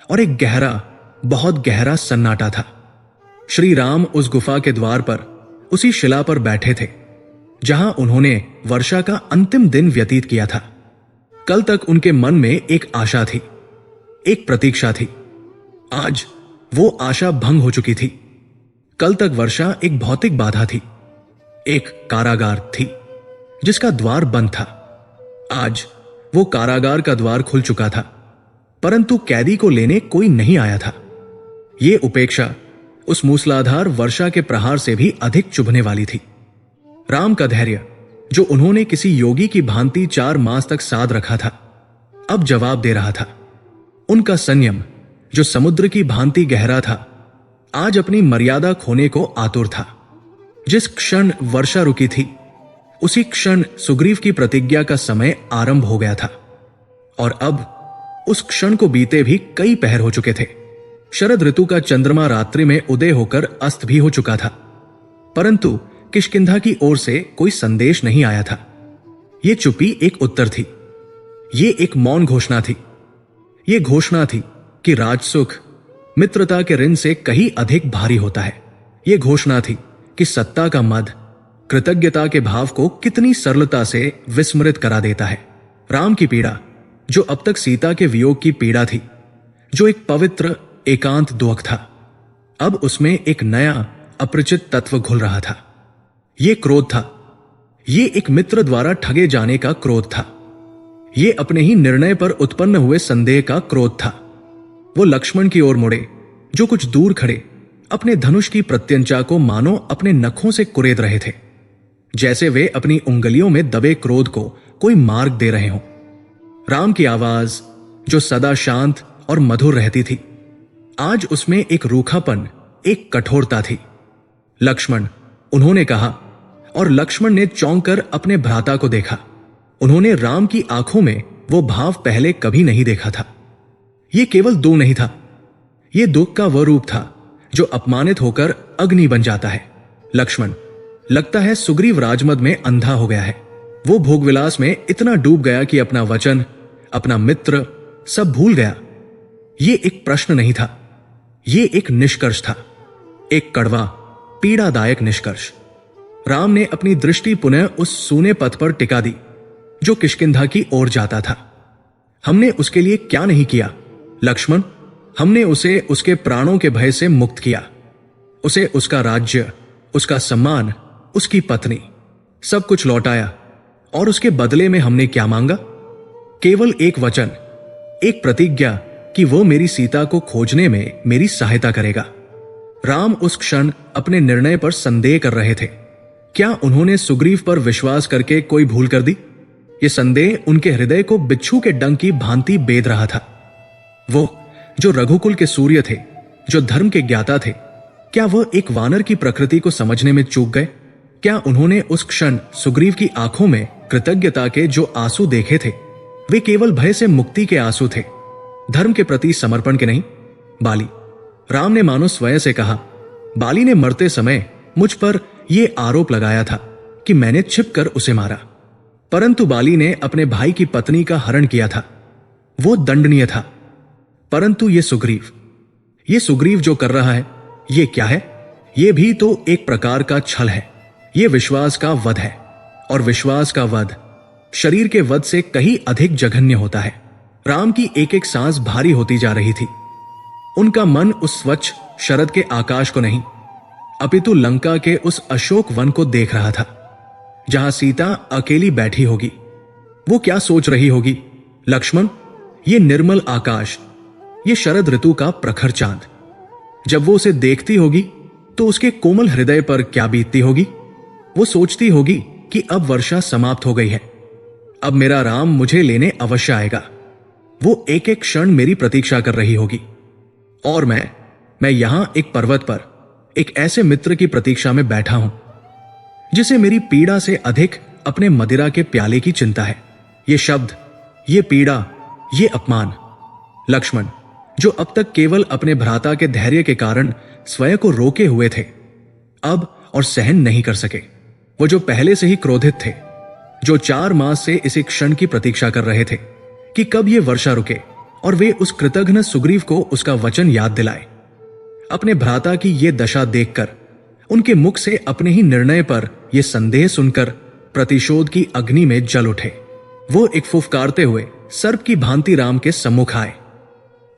और एक गहरा, बहुत गहरा सन्नाटा था। श्री राम उस गुफा के द्वार पर, उसी शिला पर बैठे थे जहां उन्होंने वर्षा का अंतिम दिन व्यतीत किया था। कल तक उनके मन में एक आशा थी, एक प्रतीक्षा थी। आज वो आशा भंग हो चुकी थी। कल तक वर्षा एक भौतिक बाधा थी, एक कारागार थी जिसका द्वार बंद था। आज वो कारागार का द्वार खुल चुका था, परंतु कैदी को लेने कोई नहीं आया था। ये उपेक्षा उस मूसलाधार वर्षा के प्रहार से भी अधिक चुभने वाली थी। राम का धैर्य जो उन्होंने किसी योगी की भांति 4 मास तक साध रखा था, अब जवाब दे रहा था। उनका संयम, जो समुद्र की भांति गहरा था, आज अपनी मर्यादा खोने को आतुर था। जिस क्षण वर्षा रुकी थी, उसी क्षण सुग्रीव की प्रतिज्ञा का समय आरंभ हो गया था, और अब उस क्षण को बीते भी कई पहर हो चुके थे। शरद ऋतु का चंद्रमा रात्रि में उदय होकर अस्त भी हो चुका था, परंतु किष्किंधा की ओर से कोई संदेश नहीं आया था। यह चुप्पी एक उत्तर थी, ये एक मौन घोषणा थी। ये घोषणा थी कि राजसुख मित्रता के ऋण से कहीं अधिक भारी होता है। ये घोषणा थी कि सत्ता का मद कृतज्ञता के भाव को कितनी सरलता से विस्मृत करा देता है। राम की पीड़ा, जो अब तक सीता के वियोग की पीड़ा थी, जो एक पवित्र एकांत दुख था, अब उसमें एक नया अपरिचित तत्व घुल रहा था। ये क्रोध था, ये एक मित्र द्वारा ठगे जाने का क्रोध था, ये अपने ही निर्णय पर उत्पन्न हुए संदेह का क्रोध था। वो लक्ष्मण की ओर मुड़े, जो कुछ दूर खड़े अपने धनुष की प्रत्यंचा को मानो अपने नखों से कुरेद रहे थे, जैसे वे अपनी उंगलियों में दबे क्रोध को कोई मार्ग दे रहे हों। राम की आवाज, जो सदा शांत और मधुर रहती थी, आज उसमें एक रूखापन, एक कठोरता थी। लक्ष्मण, उन्होंने कहा, और लक्ष्मण ने चौंक कर अपने भ्राता को देखा। उन्होंने राम की आंखों में वो भाव पहले कभी नहीं देखा था। ये केवल दुख नहीं था, ये दुख का वह रूप था जो अपमानित होकर अग्नि बन जाता है। लक्ष्मण, लगता है सुग्रीव राजमद में अंधा हो गया है। वो भोगविलास में इतना डूब गया कि अपना वचन, अपना मित्र सब भूल गया। ये एक प्रश्न नहीं था, ये एक निष्कर्ष था, एक कड़वा पीड़ादायक निष्कर्ष। राम ने अपनी दृष्टि पुनः उस सूने पथ पर टिका दी जो किष्किंधा की ओर जाता था। हमने उसके लिए क्या नहीं किया लक्ष्मण? हमने उसे उसके प्राणों के भय से मुक्त किया, उसे उसका राज्य, उसका सम्मान, उसकी पत्नी, सब कुछ लौटाया, और उसके बदले में हमने क्या मांगा? केवल एक वचन, एक प्रतिज्ञा कि वो मेरी सीता को खोजने में मेरी सहायता करेगा। राम उस क्षण अपने निर्णय पर संदेह कर रहे थे। क्या उन्होंने सुग्रीव पर विश्वास करके कोई भूल कर दी? ये संदेह उनके हृदय को बिच्छू के डंक की भांति बेध रहा था। वो जो रघुकुल के सूर्य थे, जो धर्म के ज्ञाता थे, क्या वह एक वानर की प्रकृति को समझने में चूक गए? क्या उन्होंने उस क्षण सुग्रीव की आंखों में कृतज्ञता के जो आंसू देखे थे, वे केवल भय से मुक्ति के आंसू थे, धर्म के प्रति समर्पण के नहीं? बाली, राम ने मानो स्वयं से कहा, बाली ने मरते समय मुझ पर यह आरोप लगाया था कि मैंने छिपकर उसे मारा, परंतु बाली ने अपने भाई की पत्नी का हरण किया था, वो दंडनीय था। परंतु ये सुग्रीव जो कर रहा है, ये क्या है? ये भी तो एक प्रकार का छल है। ये विश्वास का वध है, और विश्वास का वध शरीर के वध से कहीं अधिक जघन्य होता है। राम की एक एक सांस भारी होती जा रही थी। उनका मन उस स्वच्छ शरद के आकाश को नहीं, अपितु लंका के उस अशोक वन को देख रहा था, जहां सीता अकेली बैठी होगी। वो क्या सोच रही होगी? लक्ष्मण, ये निर्मल आकाश, ये शरद ऋतु का प्रखर चांद, जब वो उसे देखती होगी तो उसके कोमल हृदय पर क्या बीतती होगी? वो सोचती होगी कि अब वर्षा समाप्त हो गई है, अब मेरा राम मुझे लेने अवश्य आएगा। वो एक एक क्षण मेरी प्रतीक्षा कर रही होगी, और मैं यहां एक पर्वत पर एक ऐसे मित्र की प्रतीक्षा में बैठा हूं जिसे मेरी पीड़ा से अधिक अपने मदिरा के प्याले की चिंता है। ये शब्द, ये पीड़ा, ये अपमान। लक्ष्मण, जो अब तक केवल अपने भ्राता के धैर्य के कारण स्वयं को रोके हुए थे, अब और सहन नहीं कर सके। वो जो पहले से ही क्रोधित थे, जो 4 मास से इसी क्षण की प्रतीक्षा कर रहे थे कि कब ये वर्षा रुके और वे उस कृतघ्न सुग्रीव को उसका वचन याद दिलाए। अपने भ्राता की ये दशा देखकर, उनके मुख से अपने ही निर्णय पर यह संदेह सुनकर प्रतिशोध की अग्नि में जल उठे। वो एक फुफकारते हुए सर्प की भांति राम के सम्मुख आए।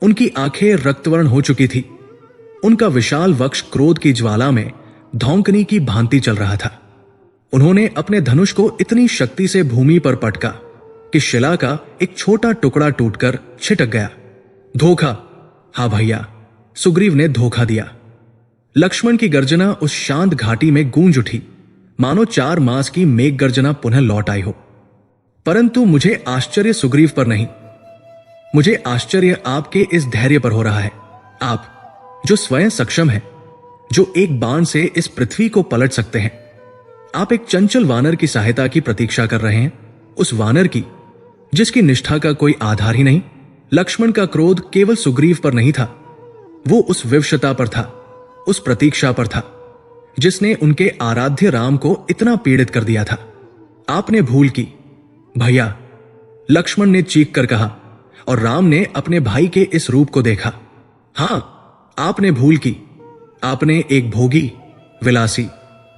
उनकी आंखें रक्तवर्ण हो चुकी थी, उनका विशाल वक्ष क्रोध की ज्वाला में धौंकनी की भांति चल रहा था। उन्होंने अपने धनुष को इतनी शक्ति से भूमि पर पटका कि शिला का एक छोटा टुकड़ा टूटकर छिटक गया। धोखा, हाँ भैया, सुग्रीव ने धोखा दिया। लक्ष्मण की गर्जना उस शांत घाटी में गूंज उठी, मानो 4 मास की मेघ गर्जना पुनः लौट आई हो। परंतु मुझे आश्चर्य सुग्रीव पर नहीं, मुझे आश्चर्य आपके इस धैर्य पर हो रहा है। आप जो स्वयं सक्षम हैं, जो एक बाण से इस पृथ्वी को पलट सकते हैं। आप एक चंचल वानर की सहायता की प्रतीक्षा कर रहे हैं, उस वानर की जिसकी निष्ठा का कोई आधार ही नहीं। लक्ष्मण का क्रोध केवल सुग्रीव पर नहीं था, वो उस विवशता पर था, उस प्रतीक्षा पर था जिसने उनके आराध्य राम को इतना पीड़ित कर दिया था। आपने भूल की भैया, लक्ष्मण ने चीख कर कहा, और राम ने अपने भाई के इस रूप को देखा। हां, आपने भूल की। आपने एक भोगी, विलासी,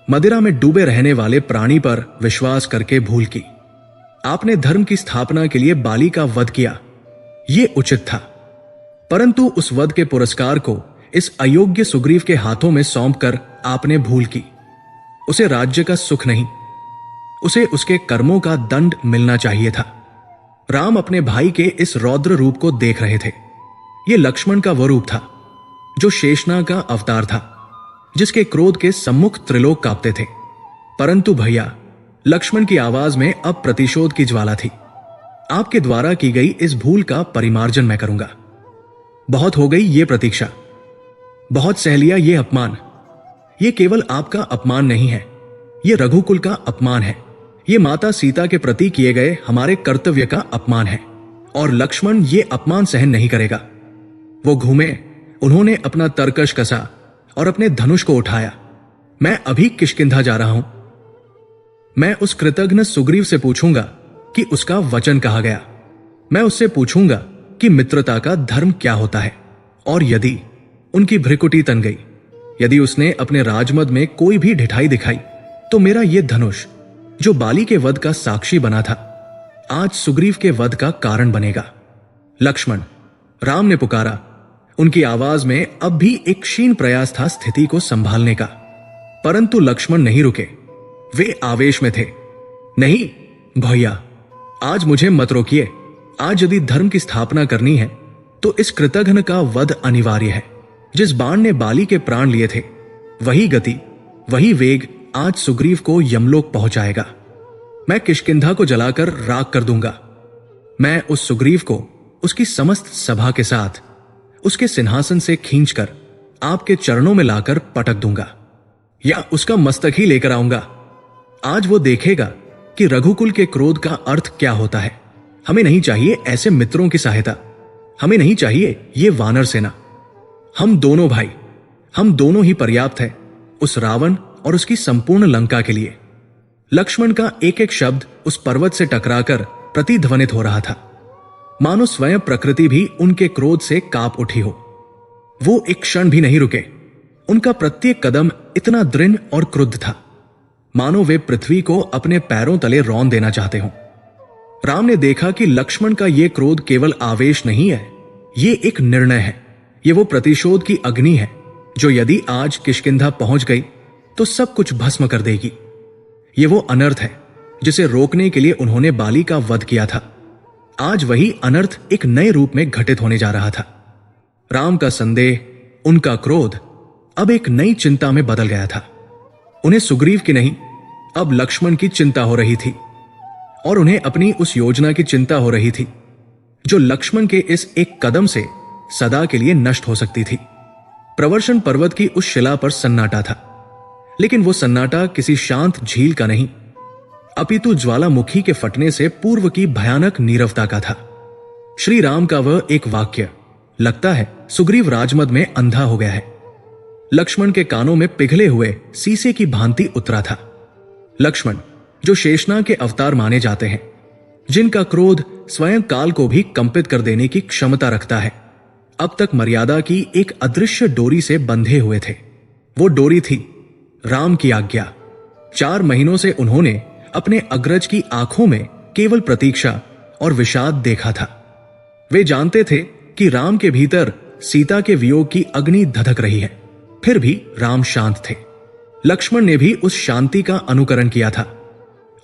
मदिरा में डूबे रहने वाले प्राणी पर विश्वास करके भूल की। आपने धर्म की स्थापना के लिए बाली का वध किया, यह उचित था। परंतु उस वध के पुरस्कार को इस अयोग्य सुग्रीव के हाथों में सौंपकर आपने भूल की। उसे राज्य का सुख नहीं, उसे उसके कर्मों का दंड मिलना चाहिए था। राम अपने भाई के इस रौद्र रूप को देख रहे थे। यह लक्ष्मण का वह रूप था जो शेषनाग का अवतार था, जिसके क्रोध के सम्मुख त्रिलोक कांपते थे। परंतु भैया, लक्ष्मण की आवाज में अब प्रतिशोध की ज्वाला थी। आपके द्वारा की गई इस भूल का परिमार्जन मैं करूंगा। बहुत हो गई ये प्रतीक्षा, बहुत सह लिया ये अपमान। ये केवल आपका अपमान नहीं है, ये रघुकुल का अपमान है, ये माता सीता के प्रति किए गए हमारे कर्तव्य का अपमान है। और लक्ष्मण ये अपमान सहन नहीं करेगा। वो घूमे, उन्होंने अपना तरकश कसा और अपने धनुष को उठाया। मैं अभी किष्किंधा जा रहा हूं। मैं उस कृतघ्न सुग्रीव से पूछूंगा कि उसका वचन कहा गया। मैं उससे पूछूंगा कि मित्रता का धर्म क्या होता है। और यदि उनकी भ्रिकुटी तन गई, यदि उसने अपने राजमद में कोई भी ढिठाई दिखाई, तो मेरा यह धनुष जो बाली के वध का साक्षी बना था, आज सुग्रीव के वध का कारण बनेगा। लक्ष्मण, राम ने पुकारा। उनकी आवाज में अब भी एक क्षीण प्रयास था स्थिति को संभालने का। परंतु लक्ष्मण नहीं रुके, वे आवेश में थे। नहीं भैया, आज मुझे मत रोकिए। आज यदि धर्म की स्थापना करनी है तो इस कृतघ्न का वध अनिवार्य है। जिस बाण ने बाली के प्राण लिए थे, वही गति, वही वेग आज सुग्रीव को यमलोक पहुंचाएगा। मैं किष्किंधा को जलाकर राख कर दूंगा। मैं उस सुग्रीव को उसकी समस्त सभा के साथ उसके सिंहासन से खींचकर आपके चरणों में लाकर पटक दूंगा, या उसका मस्तक ही लेकर आऊंगा। आज वो देखेगा कि रघुकुल के क्रोध का अर्थ क्या होता है। हमें नहीं चाहिए ऐसे मित्रों की सहायता, हमें नहीं चाहिए ये वानर सेना। हम दोनों भाई, हम दोनों ही पर्याप्त है उस रावण और उसकी संपूर्ण लंका के लिए। लक्ष्मण का एक एक शब्द उस पर्वत से टकराकर प्रतिध्वनित हो रहा था, मानो स्वयं प्रकृति भी उनके क्रोध से कांप उठी हो। वो एक क्षण भी नहीं रुके। उनका प्रत्येक कदम इतना दृढ़ और क्रुद्ध था, मानो वे पृथ्वी को अपने पैरों तले रौंद देना चाहते हों। राम ने देखा कि लक्ष्मण का यह क्रोध केवल आवेश नहीं है, ये एक निर्णय है। ये वो प्रतिशोध की अग्नि है जो यदि आज किष्किंधा पहुंच गई तो सब कुछ भस्म कर देगी। ये वो अनर्थ है जिसे रोकने के लिए उन्होंने बाली का वध किया था। आज वही अनर्थ एक नए रूप में घटित होने जा रहा था। राम का संदेह, उनका क्रोध अब एक नई चिंता में बदल गया था। उन्हें सुग्रीव की नहीं, अब लक्ष्मण की चिंता हो रही थी। और उन्हें अपनी उस योजना की चिंता हो रही थी जो लक्ष्मण के इस एक कदम से सदा के लिए नष्ट हो सकती थी। प्रवर्षण पर्वत की उस शिला पर सन्नाटा था, लेकिन वो सन्नाटा किसी शांत झील का नहीं, अपितु ज्वालामुखी के फटने से पूर्व की भयानक नीरवता का था। श्री राम का वह एक वाक्य, लगता है सुग्रीव राजमद में अंधा हो गया है, लक्ष्मण के कानों में पिघले हुए सीसे की भांति उतरा था। लक्ष्मण जो शेषनाग के अवतार माने जाते हैं, जिनका क्रोध स्वयं काल को भी कंपित कर देने की क्षमता रखता है, अब तक मर्यादा की एक अदृश्य डोरी से बंधे हुए थे। वो डोरी थी राम की आज्ञा। 4 महीनों से उन्होंने अपने अग्रज की आंखों में केवल प्रतीक्षा और विषाद देखा था। वे जानते थे कि राम के भीतर सीता के वियोग की अग्नि धधक रही है, फिर भी राम शांत थे। लक्ष्मण ने भी उस शांति का अनुकरण किया था।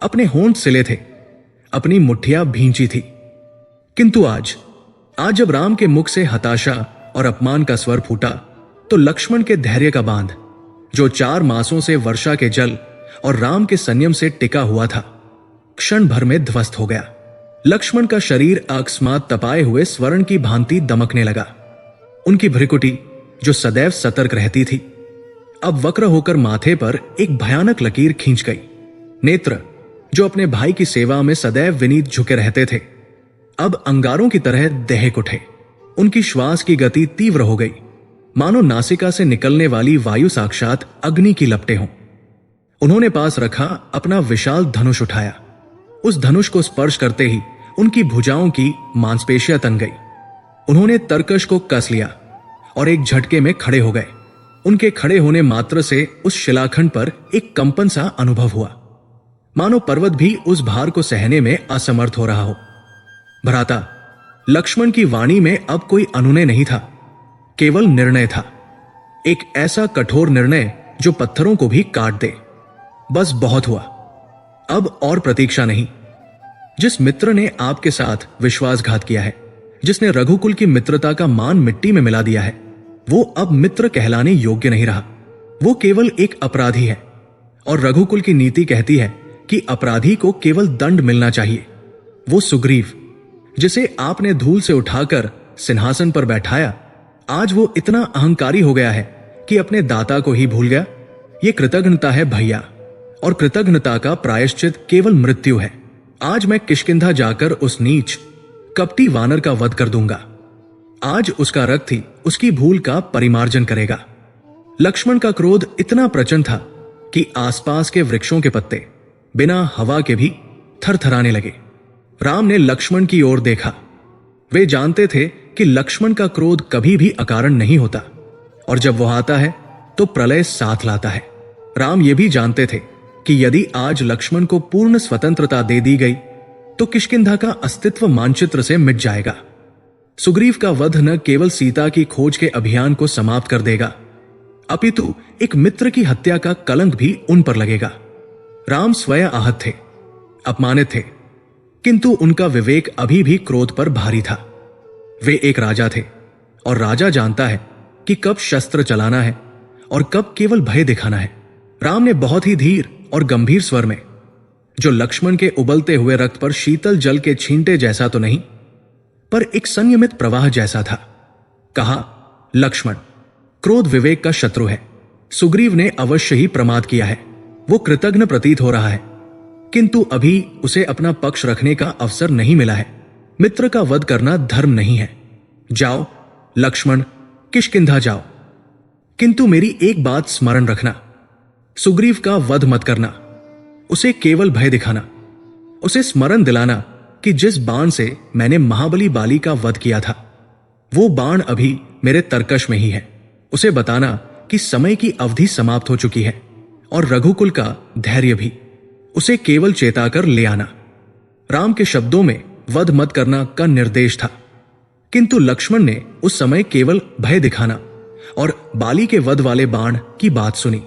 अपने होंठ सिले थे, अपनी मुट्ठियां भींची थी। किंतु आज जब राम के मुख से हताशा और अपमान का स्वर फूटा, तो लक्ष्मण के धैर्य का बांध, जो 4 मासों से वर्षा के जल और राम के संयम से टिका हुआ था, क्षण भर में ध्वस्त हो गया। लक्ष्मण का शरीर अकस्मात तपाए हुए स्वर्ण की भांति दमकने लगा। उनकी भ्रिकुटी, जो सदैव सतर्क रहती थी, अब वक्र होकर माथे पर एक भयानक लकीर खींच गई। नेत्र, जो अपने भाई की सेवा में सदैव विनीत झुके रहते थे, अब अंगारों की तरह दहक उठे। उनकी श्वास की गति तीव्र हो गई, मानो नासिका से निकलने वाली वायु साक्षात अग्नि की लपटें हों। उन्होंने पास रखा अपना विशाल धनुष उठाया। उस धनुष को स्पर्श करते ही उनकी भुजाओं की मांसपेशियां तन गई। उन्होंने तरकश को कस लिया और एक झटके में खड़े हो गए। उनके खड़े होने मात्र से उस शिलाखंड पर एक कंपन सा अनुभव हुआ, मानो पर्वत भी उस भार को सहने में असमर्थ हो रहा हो। भ्राता, लक्ष्मण की वाणी में अब कोई अनुनय नहीं था, केवल निर्णय था। एक ऐसा कठोर निर्णय जो पत्थरों को भी काट दे। बस बहुत हुआ, अब और प्रतीक्षा नहीं। जिस मित्र ने आपके साथ विश्वासघात किया है, जिसने रघुकुल की मित्रता का मान मिट्टी में मिला दिया है, वो अब मित्र कहलाने योग्य नहीं रहा। वो केवल एक अपराधी है, और रघुकुल की नीति कहती है कि अपराधी को केवल दंड मिलना चाहिए। वो सुग्रीव, जिसे आपने धूल से उठाकर सिंहासन पर बैठाया, आज वो इतना अहंकारी हो गया है कि अपने दाता को ही भूल गया। ये कृतघ्नता है भैया, और कृतघ्नता का प्रायश्चित केवल मृत्यु है। आज मैं किष्किंधा जाकर उस नीच कपटी वानर का वध कर दूंगा। आज उसका रक्त ही उसकी भूल का परिमार्जन करेगा। लक्ष्मण का क्रोध इतना प्रचंड था कि आसपास के वृक्षों के पत्ते बिना हवा के भी थरथराने लगे। राम ने लक्ष्मण की ओर देखा। वे जानते थे कि लक्ष्मण का क्रोध कभी भी अकारण नहीं होता, और जब वह आता है तो प्रलय साथ लाता है। राम ये भी जानते थे कि यदि आज लक्ष्मण को पूर्ण स्वतंत्रता दे दी गई तो किष्किंधा का अस्तित्व मानचित्र से मिट जाएगा। सुग्रीव का वध न केवल सीता की खोज के अभियान को समाप्त कर देगा, अपितु एक मित्र की हत्या का कलंक भी उन पर लगेगा। राम स्वयं आहत थे, अपमानित थे, किंतु उनका विवेक अभी भी क्रोध पर भारी था। वे एक राजा थे, और राजा जानता है कि कब शस्त्र चलाना है और कब केवल भय दिखाना है। राम ने बहुत ही धीर और गंभीर स्वर में, जो लक्ष्मण के उबलते हुए रक्त पर शीतल जल के छींटे जैसा तो नहीं, पर एक संयमित प्रवाह जैसा था, कहा, लक्ष्मण, क्रोध विवेक का शत्रु है। सुग्रीव ने अवश्य ही प्रमाद किया है। वो कृतघ्न प्रतीत हो रहा है, किंतु अभी उसे अपना पक्ष रखने का अवसर नहीं मिला है। मित्र का वध करना धर्म नहीं है। जाओ लक्ष्मण, किष्किंधा जाओ, किंतु मेरी एक बात स्मरण रखना, सुग्रीव का वध मत करना। उसे केवल भय दिखाना, उसे स्मरण दिलाना कि जिस बाण से मैंने महाबली बाली का वध किया था, वो बाण अभी मेरे तरकश में ही है। उसे बताना कि समय की अवधि समाप्त हो चुकी है, और रघुकुल का धैर्य भी। उसे केवल चेताकर ले आना। राम के शब्दों में वध मत करना का निर्देश था, किंतु लक्ष्मण ने उस समय केवल भय दिखाना और बाली के वध वाले बाण की बात सुनी।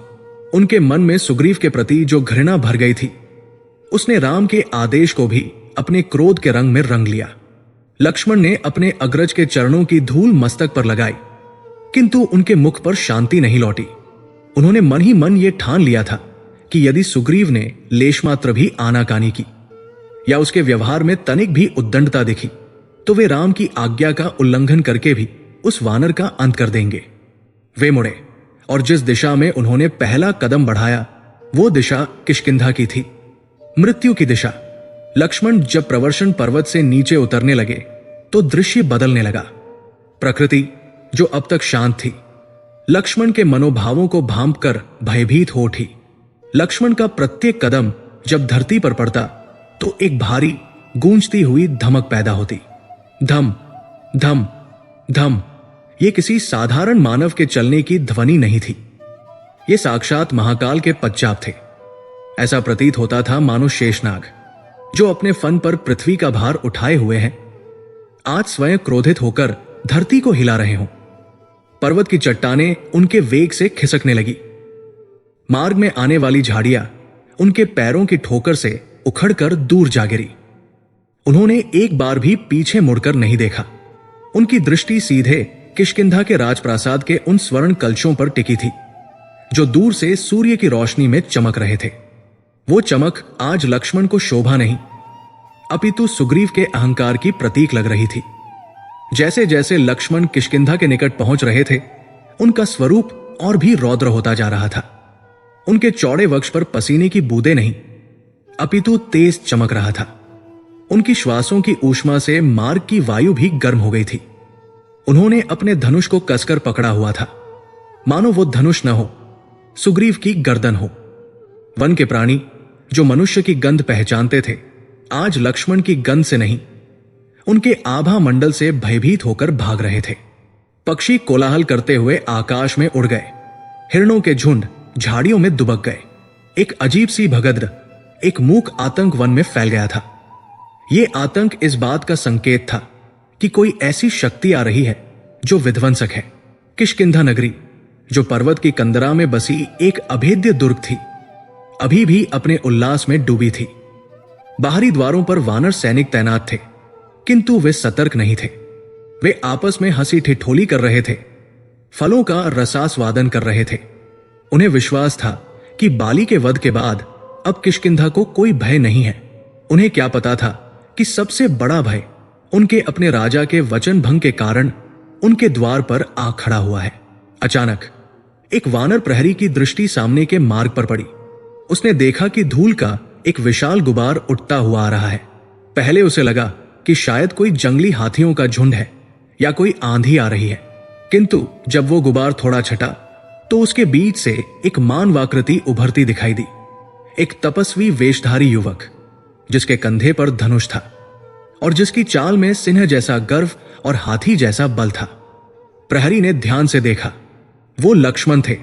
उनके मन में सुग्रीव के प्रति जो घृणा भर गई थी, उसने राम के आदेश को भी अपने क्रोध के रंग में रंग लिया। लक्ष्मण ने अपने अग्रज के चरणों की धूल मस्तक पर लगाई, किंतु उनके मुख पर शांति नहीं लौटी। उन्होंने मन ही मन ये ठान लिया था कि यदि सुग्रीव ने लेशमात्र भी आनाकानी की या उसके व्यवहार में तनिक भी उद्दंडता दिखी, तो वे राम की आज्ञा का उल्लंघन करके भी उस वानर का अंत कर देंगे। वे मुड़े, और जिस दिशा में उन्होंने पहला कदम बढ़ाया, वो दिशा किष्किंधा की थी, मृत्यु की दिशा। लक्ष्मण जब प्रवर्षण पर्वत से नीचे उतरने लगे तो दृश्य बदलने लगा। प्रकृति, जो अब तक शांत थी, लक्ष्मण के मनोभावों को भांपकर भयभीत हो उठी। लक्ष्मण का प्रत्येक कदम जब धरती पर पड़ता तो एक भारी गूंजती हुई धमक पैदा होती। धम धम धम। ये किसी साधारण मानव के चलने की ध्वनि नहीं थी, ये साक्षात महाकाल के पदचाप थे। ऐसा प्रतीत होता था मानो शेषनाग, जो अपने फन पर पृथ्वी का भार उठाए हुए हैं, आज स्वयं क्रोधित होकर धरती को हिला रहे हों। पर्वत की चट्टानें उनके वेग से खिसकने लगी। मार्ग में आने वाली झाड़ियां उनके पैरों की ठोकर से उखड़कर दूर जा गिरी। उन्होंने एक बार भी पीछे मुड़कर नहीं देखा। उनकी दृष्टि सीधे किष्किंधा के राजप्रासाद के उन स्वर्ण कलशों पर टिकी थी, जो दूर से सूर्य की रोशनी में चमक रहे थे। वो चमक आज लक्ष्मण को शोभा नहीं, अपितु सुग्रीव के अहंकार की प्रतीक लग रही थी। जैसे जैसे लक्ष्मण किष्किंधा के निकट पहुंच रहे थे, उनका स्वरूप और भी रौद्र होता जा रहा था। उनके चौड़े वक्ष पर पसीने की बूंदें नहीं, अपितु तेज चमक रहा था। उनकी श्वासों की ऊष्मा से मार्ग की वायु भी गर्म हो गई थी। उन्होंने अपने धनुष को कसकर पकड़ा हुआ था, मानो वो धनुष न हो, सुग्रीव की गर्दन हो। वन के प्राणी जो मनुष्य की गंध पहचानते थे, आज लक्ष्मण की गंध से नहीं, उनके आभा मंडल से भयभीत होकर भाग रहे थे। पक्षी कोलाहल करते हुए आकाश में उड़ गए, हिरणों के झुंड झाड़ियों में दुबक गए। एक अजीब सी भगदड़, एक मूक आतंक वन में फैल गया था। यह आतंक इस बात का संकेत था कि कोई ऐसी शक्ति आ रही है जो विध्वंसक है। किष्किंधा नगरी, जो पर्वत की कंदरा में बसी एक अभेद्य दुर्ग थी, अभी भी अपने उल्लास में डूबी थी। बाहरी द्वारों पर वानर सैनिक तैनात थे, किंतु वे सतर्क नहीं थे। वे आपस में हंसी ठिठोली कर रहे थे, फलों का रसास्वादन कर रहे थे। उन्हें विश्वास था कि बाली के वध के बाद अब किष्किंधा को कोई भय नहीं है। उन्हें क्या पता था कि सबसे बड़ा भय उनके अपने राजा के वचन भंग के कारण उनके द्वार पर आ खड़ा हुआ है। अचानक एक वानर प्रहरी की दृष्टि सामने के मार्ग पर पड़ी। उसने देखा कि धूल का एक विशाल गुबार उठता हुआ आ रहा है। पहले उसे लगा कि शायद कोई जंगली हाथियों का झुंड है या कोई आंधी आ रही है, किंतु जब वो गुबार थोड़ा छटा तो उसके बीच से एक मानवाकृति उभरती दिखाई दी। एक तपस्वी वेशधारी युवक, जिसके कंधे पर धनुष था और जिसकी चाल में सिंह जैसा गर्व और हाथी जैसा बल था। प्रहरी ने ध्यान से देखा, वो लक्ष्मण थे,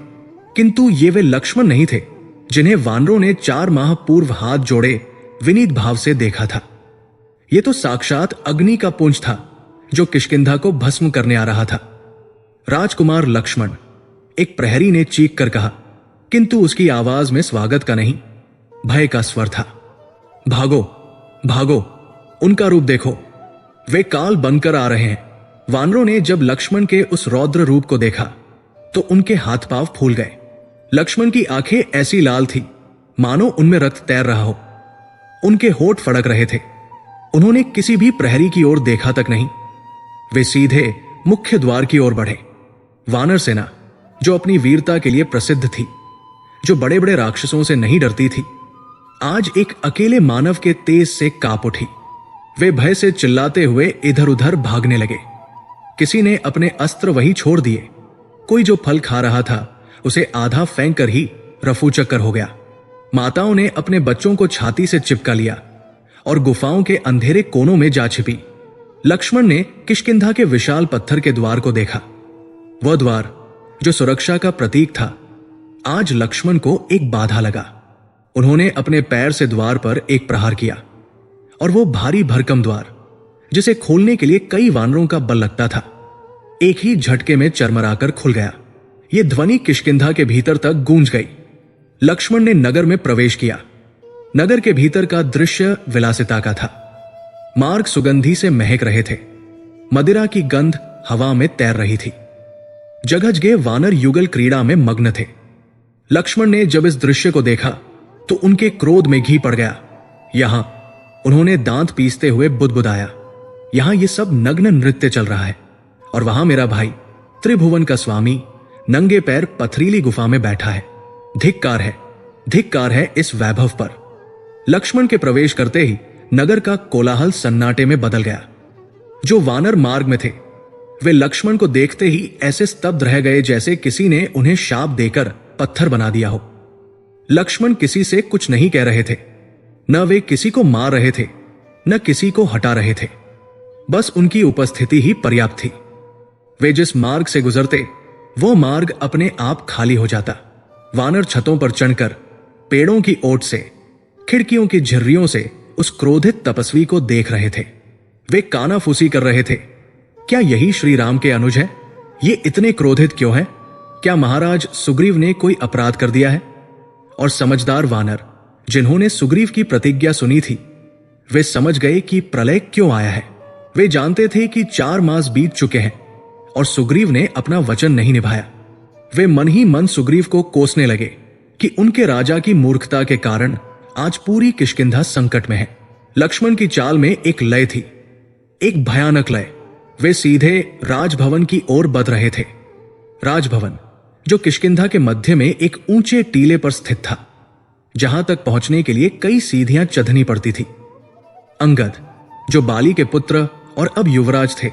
किंतु ये वे लक्ष्मण नहीं थे जिन्हें वानरों ने 4 माह पूर्व हाथ जोड़े विनीत भाव से देखा था। यह तो साक्षात अग्नि का पुंज था जो किष्किंधा को भस्म करने आ रहा था। राजकुमार लक्ष्मण, एक प्रहरी ने चीख कर कहा, किंतु उसकी आवाज में स्वागत का नहीं, भय का स्वर था। भागो भागो, उनका रूप देखो, वे काल बनकर आ रहे हैं। वानरों ने जब लक्ष्मण के उस रौद्र रूप को देखा तो उनके हाथ पांव फूल गए। लक्ष्मण की आंखें ऐसी लाल थी मानो उनमें रक्त तैर रहा हो। उनके होठ फड़क रहे थे। उन्होंने किसी भी प्रहरी की ओर देखा तक नहीं। वे सीधे मुख्य द्वार की ओर बढ़े। वानर सेना, जो अपनी वीरता के लिए प्रसिद्ध थी, जो बड़े बड़े राक्षसों से नहीं डरती थी, आज एक अकेले मानव के तेज से कांप उठी। वे भय से चिल्लाते हुए इधर उधर भागने लगे। किसी ने अपने अस्त्र वहीं छोड़ दिए। कोई जो फल खा रहा था उसे आधा फेंक कर ही रफू चक्कर हो गया। माताओं ने अपने बच्चों को छाती से चिपका लिया और गुफाओं के अंधेरे कोनों में जा छिपी। लक्ष्मण ने किष्किंधा के विशाल पत्थर के द्वार को देखा। वह द्वार जो सुरक्षा का प्रतीक था, आज लक्ष्मण को एक बाधा लगा। उन्होंने अपने पैर से द्वार पर एक प्रहार किया और वो भारी भरकम द्वार, जिसे खोलने के लिए कई वानरों का बल लगता था, एक ही झटके में चरमराकर खुल गया। यह ध्वनि किष्किंधा के भीतर तक गूंज गई। लक्ष्मण ने नगर में प्रवेश किया। नगर के भीतर का दृश्य विलासिता का था। मार्ग सुगंधी से महक रहे थे। मदिरा की गंध हवा में तैर रही थी। जगजगे वानर युगल क्रीड़ा में मग्न थे। लक्ष्मण ने जब इस दृश्य को देखा तो उनके क्रोध में घी पड़ गया। यहां, उन्होंने दांत पीसते हुए बुदबुदाया, यहां ये सब नग्न नृत्य चल रहा है और वहां मेरा भाई त्रिभुवन का स्वामी नंगे पैर पथरीली गुफा में बैठा है। धिक्कार है इस वैभव पर। लक्ष्मण के प्रवेश करते ही नगर का कोलाहल सन्नाटे में बदल गया। जो वानर मार्ग में थे, वे लक्ष्मण को देखते ही ऐसे स्तब्ध रह गए जैसे किसी ने उन्हें शाप देकर पत्थर बना दिया हो। लक्ष्मण किसी से कुछ नहीं कह रहे थे, न वे किसी को मार रहे थे, न किसी को हटा रहे थे। बस उनकी उपस्थिति ही पर्याप्त थी। वे जिस मार्ग से गुजरते, वो मार्ग अपने आप खाली हो जाता। वानर छतों पर चढ़कर पेड़ों की ओट से, खिड़कियों की झिर्रियों से उस क्रोधित तपस्वी को देख रहे थे। वे कानाफूसी कर रहे थे, क्या यही श्री राम के अनुज है? ये इतने क्रोधित क्यों है? क्या महाराज सुग्रीव ने कोई अपराध कर दिया है? और समझदार वानर, जिन्होंने सुग्रीव की प्रतिज्ञा सुनी थी, वे समझ गए कि प्रलय क्यों आया है। वे जानते थे कि 4 मास बीत चुके हैं और सुग्रीव ने अपना वचन नहीं निभाया। वे मन ही मन सुग्रीव को कोसने लगे कि उनके राजा की मूर्खता के कारण आज पूरी किष्किंधा संकट में है। लक्ष्मण की चाल में एक लय थी, एक भयानक लय। वे सीधे राजभवन की ओर बढ़ रहे थे। राजभवन जो किष्किंधा के मध्य में एक ऊंचे टीले पर स्थित था, जहां तक पहुंचने के लिए कई सीढ़ियां चढ़नी पड़ती थी। अंगद जो बाली के पुत्र और अब युवराज थे,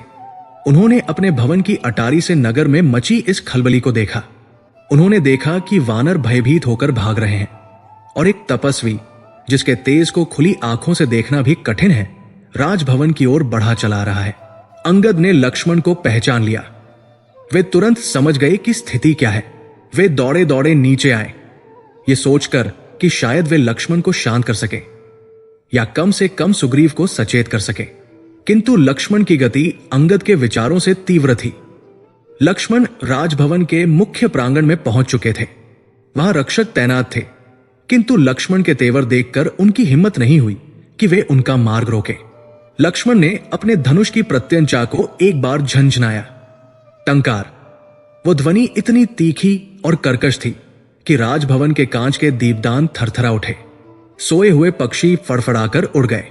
उन्होंने अपने भवन की अटारी से नगर में मची इस खलबली को देखा। उन्होंने देखा कि वानर भयभीत होकर भाग रहे हैं और एक तपस्वी जिसके तेज को खुली आंखों से देखना भी कठिन है, राजभवन की ओर बढ़ा चला रहा है। अंगद ने लक्ष्मण को पहचान लिया। वे तुरंत समझ गए कि स्थिति क्या है। वे दौड़े दौड़े नीचे आए, ये सोचकर कि शायद वे लक्ष्मण को शांत कर सके या कम से कम सुग्रीव को सचेत कर सके। किंतु लक्ष्मण की गति अंगद के विचारों से तीव्र थी। लक्ष्मण राजभवन के मुख्य प्रांगण में पहुंच चुके थे। वहां रक्षक तैनात थे, किंतु लक्ष्मण के तेवर देखकर उनकी हिम्मत नहीं हुई कि वे उनका मार्ग रोके। लक्ष्मण ने अपने धनुष की प्रत्यंचा को एक बार झंझनाया। टंकार, वो ध्वनि इतनी तीखी और कर्कश थी कि राजभवन के कांच के दीपदान थरथरा उठे। सोए हुए पक्षी फड़फड़ाकर उड़ गए।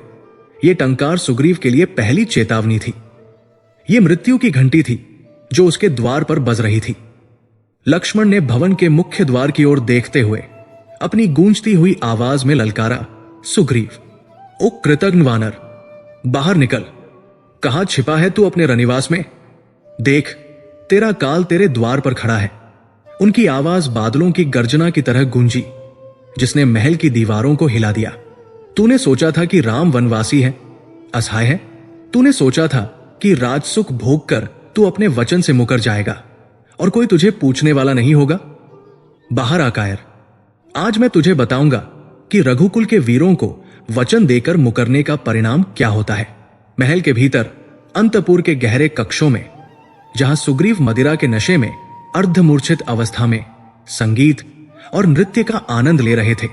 ये टंकार सुग्रीव के लिए पहली चेतावनी थी। ये मृत्यु की घंटी थी जो उसके द्वार पर बज रही थी। लक्ष्मण ने भवन के मुख्य द्वार की ओर देखते हुए अपनी गूंजती हुई आवाज में ललकारा, सुग्रीव, ओ कृतघ्न वानर, बाहर निकल। कहां छिपा है तू अपने रनिवास में? देख, तेरा काल तेरे द्वार पर खड़ा है। उनकी आवाज बादलों की गर्जना की तरह गूंजी, जिसने महल की दीवारों को हिला दिया। तूने सोचा था कि राम वनवासी है, असहाय है। तूने सोचा था कि राजसुख भोग कर तू अपने वचन से मुकर जाएगा और कोई तुझे पूछने वाला नहीं होगा। बाहर आ कायर, आज मैं तुझे बताऊंगा कि रघुकुल के वीरों को वचन देकर मुकरने का परिणाम क्या होता है। महल के भीतर अंतपुर के गहरे कक्षों में, जहां सुग्रीव मदिरा के नशे में अर्धमूर्छित अवस्था में संगीत और नृत्य का आनंद ले रहे थे,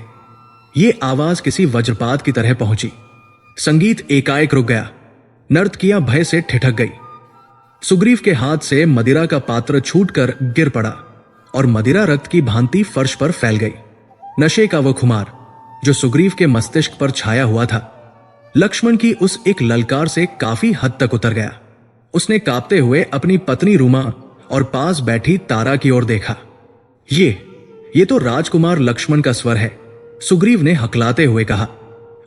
ये आवाज किसी वज्रपात की तरह पहुंची। संगीत एकाएक रुक गया। नर्तकियां भय से ठिठक गई। सुग्रीव के हाथ से मदिरा का पात्र छूटकर गिर पड़ा और मदिरा रक्त की भांति फर्श पर फैल गई। नशे का वो खुमार जो सुग्रीव के मस्तिष्क पर छाया हुआ था, लक्ष्मण की उस एक ललकार से काफी हद तक उतर गया। उसने कांपते हुए अपनी पत्नी रुमा और पास बैठी तारा की ओर देखा। ये तो राजकुमार लक्ष्मण का स्वर है, सुग्रीव ने हकलाते हुए कहा।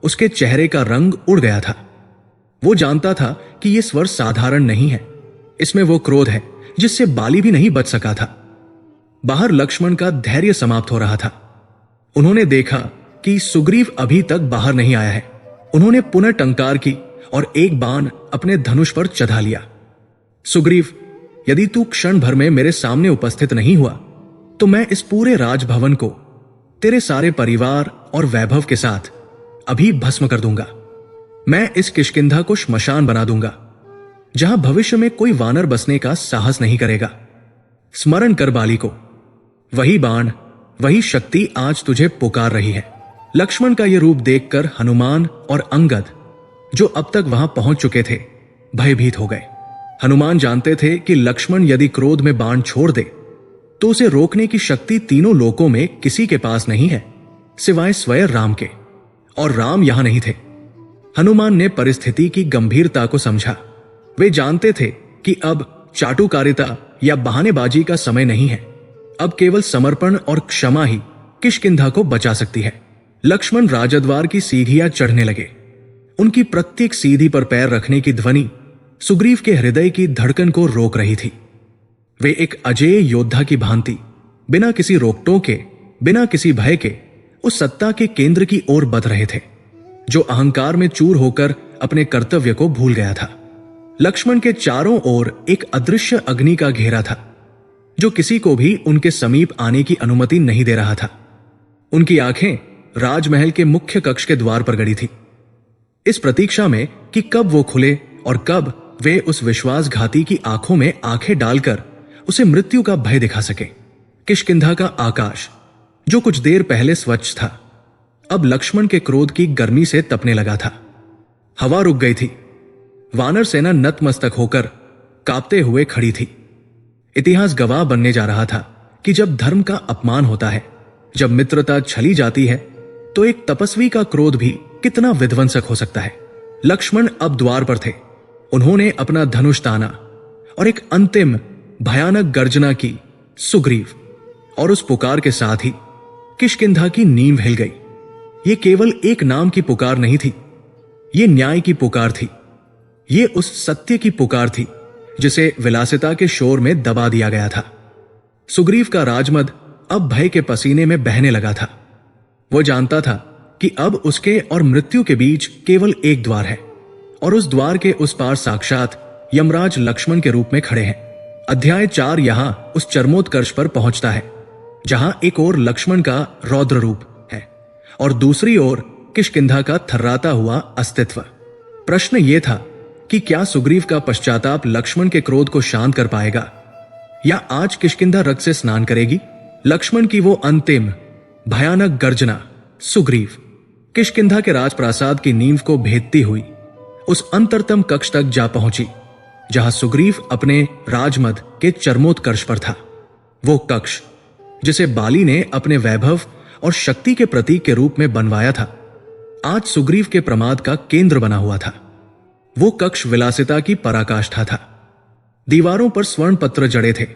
उसके चेहरे का रंग उड़ गया था। वो जानता था कि यह स्वर साधारण नहीं है, इसमें वो क्रोध है जिससे बाली भी नहीं बच सका था। बाहर लक्ष्मण का धैर्य समाप्त हो रहा था। उन्होंने देखा कि सुग्रीव अभी तक बाहर नहीं आया है। उन्होंने पुनः टंकार की और एक बाण अपने धनुष पर चढ़ा लिया। सुग्रीव, यदि तू क्षण भर में मेरे सामने उपस्थित नहीं हुआ तो मैं इस पूरे राजभवन को तेरे सारे परिवार और वैभव के साथ अभी भस्म कर दूंगा। मैं इस किष्किंधा को श्मशान बना दूंगा, जहां भविष्य में कोई वानर बसने का साहस नहीं करेगा। स्मरण कर बाली को, वही बाण, वही शक्ति आज तुझे पुकार रही है। लक्ष्मण का यह रूप देखकर हनुमान और अंगद, जो अब तक वहां पहुंच चुके थे, भयभीत हो गए। हनुमान जानते थे कि लक्ष्मण यदि क्रोध में बाण छोड़ दे तो उसे रोकने की शक्ति तीनों लोकों में किसी के पास नहीं है सिवाय स्वयं राम के, और राम यहां नहीं थे। हनुमान ने परिस्थिति की गंभीरता को समझा। वे जानते थे कि अब चाटुकारिता या बहानेबाजी का समय नहीं है। अब केवल समर्पण और क्षमा ही किष्किंधा को बचा सकती है। लक्ष्मण राजद्वार की सीढ़ियां चढ़ने लगे। उनकी प्रत्येक सीढ़ी पर पैर रखने की ध्वनि सुग्रीव के हृदय की धड़कन को रोक रही थी। वे एक अजेय योद्धा की भांति बिना किसी रोकटोक के, बिना किसी भय के उस सत्ता के केंद्र की ओर बढ़ रहे थे जो अहंकार में चूर होकर अपने कर्तव्य को भूल गया था। लक्ष्मण के चारों ओर एक अदृश्य अग्नि का घेरा था जो किसी को भी उनके समीप आने की अनुमति नहीं दे रहा था। उनकी आंखें राजमहल के मुख्य कक्ष के द्वार पर गड़ी थी, इस प्रतीक्षा में कि कब वो खुले और कब वे उस विश्वासघाती की आंखों में आंखें डालकर उसे मृत्यु का भय दिखा सके। किष्किंधा का आकाश, जो कुछ देर पहले स्वच्छ था, अब लक्ष्मण के क्रोध की गर्मी से तपने लगा था। हवा रुक गई थी। वानर सेना नतमस्तक होकर कांपते हुए खड़ी थी। इतिहास गवाह बनने जा रहा था कि जब धर्म का अपमान होता है, जब मित्रता छली जाती है, तो एक तपस्वी का क्रोध भी कितना विध्वंसक हो सकता है। लक्ष्मण अब द्वार पर थे। उन्होंने अपना धनुष ताना और एक अंतिम भयानक गर्जना की। सुग्रीव, और उस पुकार के साथ ही किष्किंधा की नींव हिल गई। ये केवल एक नाम की पुकार नहीं थी, ये न्याय की पुकार थी। ये उस सत्य की पुकार थी जिसे विलासिता के शोर में दबा दिया गया था। सुग्रीव का राजमद अब भय के पसीने में बहने लगा था। वो जानता था कि अब उसके और मृत्यु के बीच केवल एक द्वार है, और उस द्वार के उस पार साक्षात यमराज लक्ष्मण के रूप में खड़े हैं। अध्याय 4 यहां उस चरमोत्कर्ष पर पहुंचता है जहां एक ओर लक्ष्मण का रौद्र रूप है और दूसरी ओर किष्किंधा का थर्राता हुआ अस्तित्व। प्रश्न यह था कि क्या सुग्रीव का पश्चाताप लक्ष्मण के क्रोध को शांत कर पाएगा, या आज किष्किंधा रक्त से स्नान करेगी। लक्ष्मण की वो अंतिम भयानक गर्जना सुग्रीव किष्किंधा के राजप्रासाद की नींव को भेदती हुई उस अंतरतम कक्ष तक जा पहुंची जहां सुग्रीव अपने राजमद के चरमोत्कर्ष पर था। वो कक्ष जिसे बाली ने अपने वैभव और शक्ति के प्रतीक के रूप में बनवाया था, आज सुग्रीव के प्रमाद का केंद्र बना हुआ था। वो कक्ष विलासिता की पराकाष्ठा था। दीवारों पर स्वर्ण पत्र जड़े थे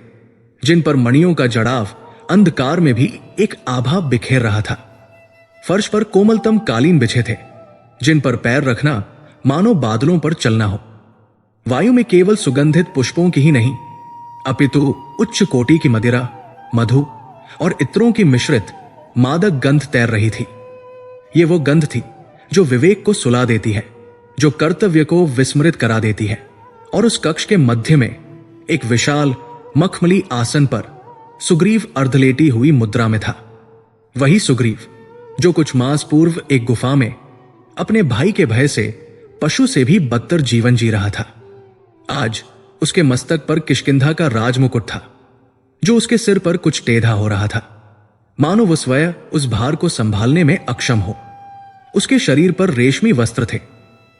जिन पर मणियों का जड़ाव अंधकार में भी एक आभा बिखेर रहा था। फर्श पर कोमलतम कालीन बिछे थे जिन पर पैर रखना मानो बादलों पर चलना हो। वायु में केवल सुगंधित पुष्पों की ही नहीं अपितु उच्च कोटि की मदिरा, मधु और इत्रों की मिश्रित मादक गंध तैर रही थी। ये वो गंध थी जो विवेक को सुला देती है, जो कर्तव्य को विस्मृत करा देती है। और उस कक्ष के मध्य में एक विशाल मखमली आसन पर सुग्रीव अर्धलेटी हुई मुद्रा में था। वही सुग्रीव जो कुछ मास पूर्व एक गुफा में अपने भाई के भय से पशु से भी बदतर जीवन जी रहा था। आज उसके मस्तक पर किष्किंधा का राजमुकुट था जो उसके सिर पर कुछ टेढ़ा हो रहा था, मानो वो स्वयं उस भार को संभालने में अक्षम हो। उसके शरीर पर रेशमी वस्त्र थे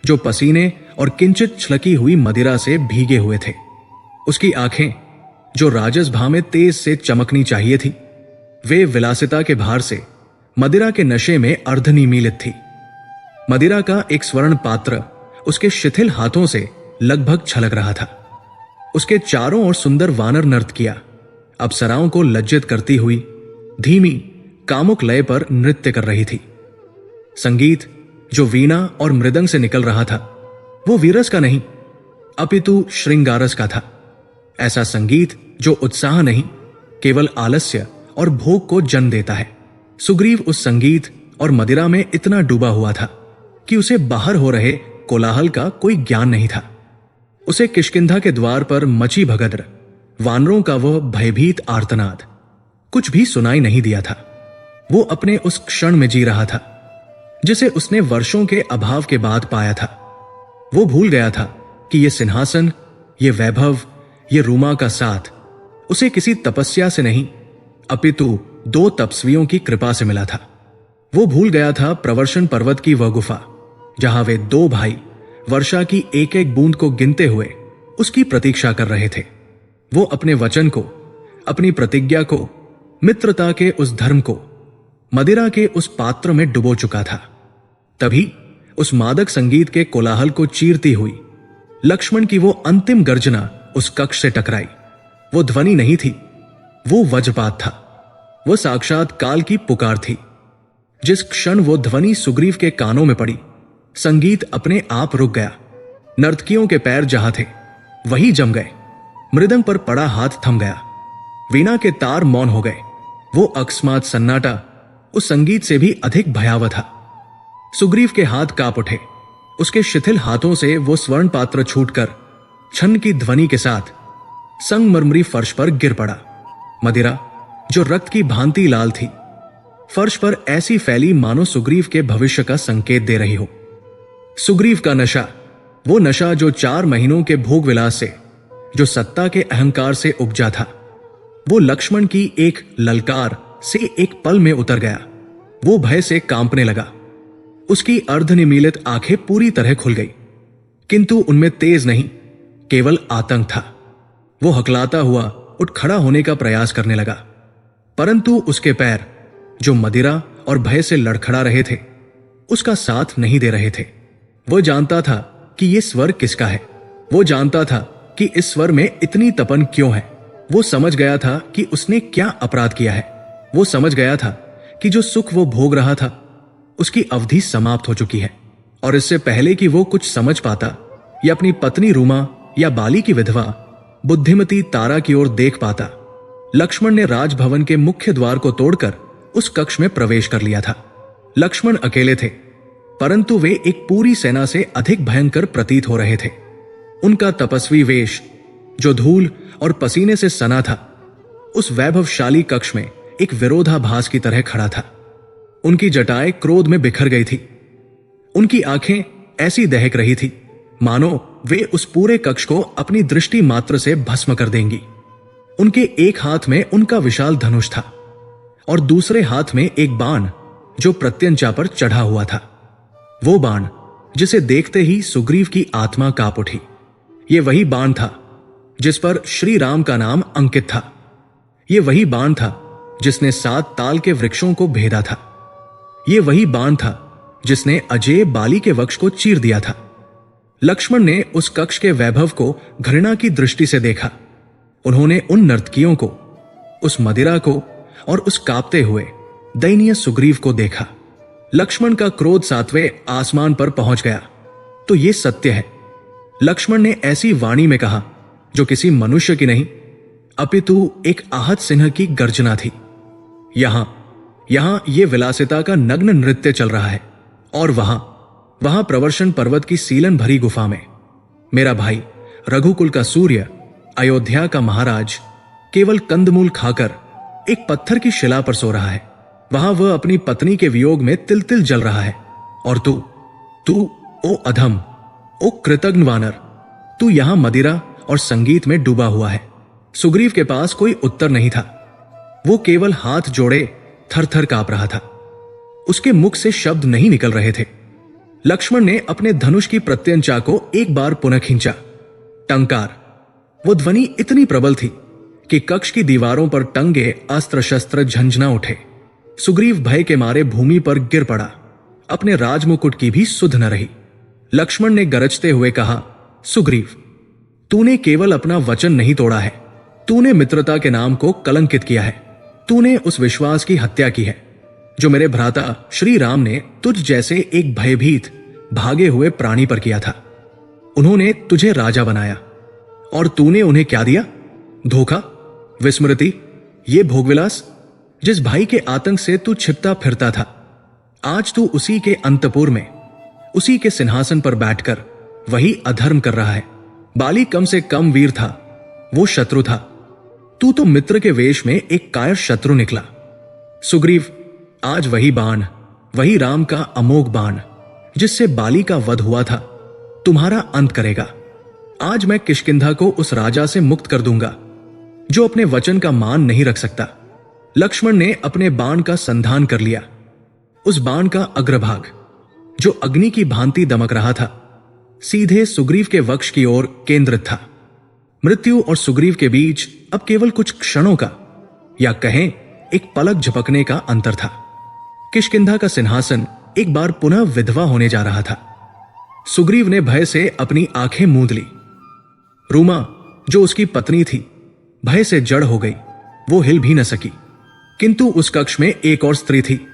जो पसीने और किंचित छलकी हुई मदिरा से भीगे हुए थे। उसकी आंखें जो राजस भा में तेज से चमकनी चाहिए थी, वे विलासिता के भार से मदिरा के नशे में अर्धनिमीलित थी। मदिरा का एक स्वर्ण पात्र उसके शिथिल हाथों से लगभग छलक रहा था। उसके चारों ओर सुंदर वानर नर्तकियां अप्सराओं को लज्जित करती हुई धीमी कामुक लय पर नृत्य कर रही थी। संगीत जो वीणा और मृदंग से निकल रहा था वो वीरस का नहीं अपितु श्रृंगारस का था। ऐसा संगीत जो उत्साह नहीं केवल आलस्य और भोग को जन्म देता है। सुग्रीव उस संगीत और मदिरा में इतना डूबा हुआ था कि उसे बाहर हो रहे कोलाहल का कोई ज्ञान नहीं था। उसे किष्किंधा के द्वार पर मची भगद्र वानरों का वह भयभीत आर्तनाद कुछ भी सुनाई नहीं दिया था। वो अपने उस क्षण में जी रहा था जिसे उसने वर्षों के अभाव के बाद पाया था। वो भूल गया था कि ये सिंहासन, ये वैभव, ये रूमा का साथ उसे किसी तपस्या से नहीं अपितु 2 तपस्वियों की कृपा से मिला था। वो भूल गया था प्रवर्षण पर्वत की वह गुफा जहां वे 2 भाई वर्षा की एक एक बूंद को गिनते हुए उसकी प्रतीक्षा कर रहे थे। वो अपने वचन को, अपनी प्रतिज्ञा को, मित्रता के उस धर्म को मदिरा के उस पात्र में डुबो चुका था। तभी उस मादक संगीत के कोलाहल को चीरती हुई लक्ष्मण की वो अंतिम गर्जना उस कक्ष से टकराई। वो ध्वनि नहीं थी, वो वज्रपात था। वो साक्षात काल की पुकार थी। जिस क्षण वो ध्वनि सुग्रीव के कानों में पड़ी, संगीत अपने आप रुक गया। नर्तकियों के पैर जहां थे वहीं जम गए। मृदंग पर पड़ा हाथ थम गया। वीणा के तार मौन हो गए। वो अकस्मात सन्नाटा उस संगीत से भी अधिक भयावह था। सुग्रीव के हाथ कांप उठे। उसके शिथिल हाथों से वो स्वर्ण पात्र छूटकर छन्न की ध्वनि के साथ संगमरमरी फर्श पर गिर पड़ा। मदिरा जो रक्त की भांति लाल थी, फर्श पर ऐसी फैली मानो सुग्रीव के भविष्य का संकेत दे रही हो। सुग्रीव का नशा, वो नशा जो 4 महीनों के भोग विलास से, जो सत्ता के अहंकार से उपजा था, वो लक्ष्मण की एक ललकार से एक पल में उतर गया। वो भय से कांपने लगा। उसकी अर्धनिमीलित आंखें पूरी तरह खुल गई, किंतु उनमें तेज नहीं, केवल आतंक था। वो हकलाता हुआ उठ खड़ा होने का प्रयास करने लगा, परंतु उसके पैर जो मदिरा और भय से लड़खड़ा रहे थे, उसका साथ नहीं दे रहे थे। वो जानता था कि ये स्वर किसका है। वो जानता था कि इस स्वर में इतनी तपन क्यों है। वो समझ गया था कि उसने क्या अपराध किया है। वो समझ गया था कि जो सुख वो भोग रहा था उसकी अवधि समाप्त हो चुकी है। और इससे पहले कि वो कुछ समझ पाता या अपनी पत्नी रूमा या बाली की विधवा बुद्धिमती तारा की ओर देख पाता, लक्ष्मण ने राजभवन के मुख्य द्वार को तोड़कर उस कक्ष में प्रवेश कर लिया था। लक्ष्मण अकेले थे, परंतु वे एक पूरी सेना से अधिक भयंकर प्रतीत हो रहे थे। उनका तपस्वी वेश, जो धूल और पसीने से सना था, उस वैभवशाली कक्ष में एक विरोधाभास की तरह खड़ा था। उनकी जटाएं क्रोध में बिखर गई थी। उनकी आंखें ऐसी दहक रही थी मानो वे उस पूरे कक्ष को अपनी दृष्टि मात्र से भस्म कर देंगी। उनके एक हाथ में उनका विशाल धनुष था और दूसरे हाथ में एक बाण जो प्रत्यंचा पर चढ़ा हुआ था। वो बाण जिसे देखते ही सुग्रीव की आत्मा कांप उठी। ये वही बाण था जिस पर श्री राम का नाम अंकित था। ये वही बाण था जिसने 7 ताल के वृक्षों को भेदा था। ये वही बाण था जिसने अजेय बाली के वक्ष को चीर दिया था। लक्ष्मण ने उस कक्ष के वैभव को घृणा की दृष्टि से देखा। उन्होंने उन नर्तकियों को, उस मदिरा को और उस कांपते हुए दयनीय सुग्रीव को देखा। लक्ष्मण का क्रोध 7वें आसमान पर पहुंच गया। तो ये सत्य है, लक्ष्मण ने ऐसी वाणी में कहा जो किसी मनुष्य की नहीं अपितु एक आहत सिंह की गर्जना थी। यहां ये विलासिता का नग्न नृत्य चल रहा है और वहां प्रवर्षण पर्वत की सीलन भरी गुफा में मेरा भाई रघुकुल का सूर्य, अयोध्या का महाराज केवल कंदमूल खाकर एक पत्थर की शिला पर सो रहा है। वहां वह अपनी पत्नी के वियोग में तिल तिल जल रहा है। और तू ओ अधम, ओ कृतघ्न वानर, तू यहां मदिरा और संगीत में डूबा हुआ है। सुग्रीव के पास कोई उत्तर नहीं था। वो केवल हाथ जोड़े थर थर कांप रहा था। उसके मुख से शब्द नहीं निकल रहे थे। लक्ष्मण ने अपने धनुष की प्रत्यंचा को एक बार पुनः खींचा। टंकार। वो ध्वनि इतनी प्रबल थी कि कक्ष की दीवारों पर टंगे अस्त्र शस्त्र झंझना उठे। सुग्रीव भय के मारे भूमि पर गिर पड़ा। अपने राजमुकुट की भी सुध न रही। लक्ष्मण ने गरजते हुए कहा, सुग्रीव, तूने केवल अपना वचन नहीं तोड़ा है, तूने मित्रता के नाम को कलंकित किया है। तूने उस विश्वास की हत्या की है जो मेरे भ्राता श्री राम ने तुझ जैसे एक भयभीत भागे हुए प्राणी पर किया था। उन्होंने तुझे राजा बनाया और तूने उन्हें क्या दिया? धोखा, विस्मृति, ये भोगविलास जिस भाई के आतंक से तू छिपता फिरता था। आज तू उसी के अंतपुर में, उसी के सिंहासन पर बैठकर वही अधर्म कर रहा है। बाली कम से कम वीर था, वो शत्रु था। तू तो मित्र के वेश में एक कायर शत्रु निकला। सुग्रीव, आज वही बाण, वही राम का अमोघ बाण जिससे बाली का वध हुआ था, तुम्हारा अंत करेगा। आज मैं किष्किंधा को उस राजा से मुक्त कर दूंगा जो अपने वचन का मान नहीं रख सकता। लक्ष्मण ने अपने बाण का संधान कर लिया। उस बाण का अग्रभाग जो अग्नि की भांति दमक रहा था, सीधे सुग्रीव के वक्ष की ओर केंद्रित था। मृत्यु और सुग्रीव के बीच अब केवल कुछ क्षणों का, या कहें एक पलक झपकने का अंतर था। किष्किंधा का सिंहासन एक बार पुनः विधवा होने जा रहा था। सुग्रीव ने भय से अपनी आंखें मूंद ली। रूमा, जो उसकी पत्नी थी, भय से जड़ हो गई। वो हिल भी न सकी। किंतु उस कक्ष में एक और स्त्री थी।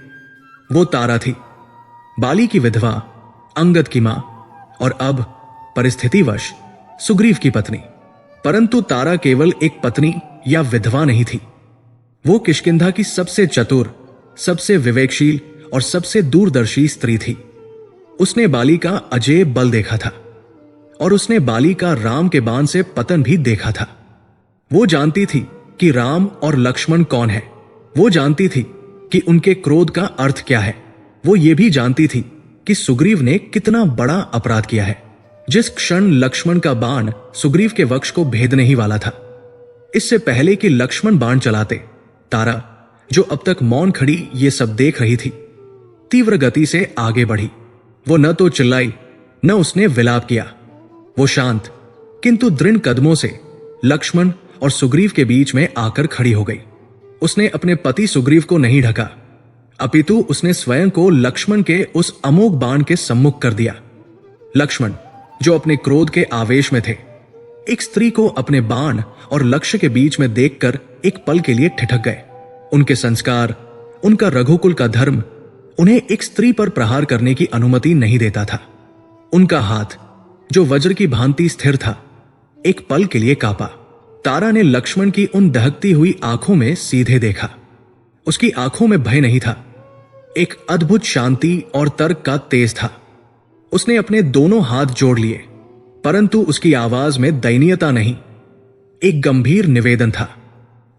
वो तारा थी, बाली की विधवा, अंगद की मां और अब परिस्थितिवश सुग्रीव की पत्नी। परंतु तारा केवल एक पत्नी या विधवा नहीं थी। वो किष्किंधा की सबसे चतुर, सबसे विवेकशील और सबसे दूरदर्शी स्त्री थी। उसने बाली का अजेय बल देखा था और उसने बाली का राम के बाण से पतन भी देखा था। वो जानती थी कि राम और लक्ष्मण कौन है। वो जानती थी कि उनके क्रोध का अर्थ क्या है। वो ये भी जानती थी कि सुग्रीव ने कितना बड़ा अपराध किया है। जिस क्षण लक्ष्मण का बाण सुग्रीव के वक्ष को भेदने ही वाला था, इससे पहले कि लक्ष्मण बाण चलाते, तारा, जो अब तक मौन खड़ी ये सब देख रही थी, तीव्र गति से आगे बढ़ी। वो न तो चिल्लाई, न उसने विलाप किया। वो शांत किंतु दृढ़ कदमों से लक्ष्मण और सुग्रीव के बीच में आकर खड़ी हो गई। उसने अपने पति सुग्रीव को नहीं ढका, अपितु उसने स्वयं को लक्ष्मण के उस अमोघ बाण के सम्मुख कर दिया। लक्ष्मण, जो अपने क्रोध के आवेश में थे, एक स्त्री को अपने बाण और लक्ष्य के बीच में देखकर एक पल के लिए ठिठक गए। उनके संस्कार, उनका रघुकुल का धर्म उन्हें एक स्त्री पर प्रहार करने की अनुमति नहीं देता था। उनका हाथ, जो वज्र की भांति स्थिर था, एक पल के लिए कांपा। तारा ने लक्ष्मण की उन दहकती हुई आंखों में सीधे देखा। उसकी आंखों में भय नहीं था, एक अद्भुत शांति और तर्क का तेज था। उसने अपने दोनों हाथ जोड़ लिए, परंतु उसकी आवाज में दयनीयता नहीं, एक गंभीर निवेदन था।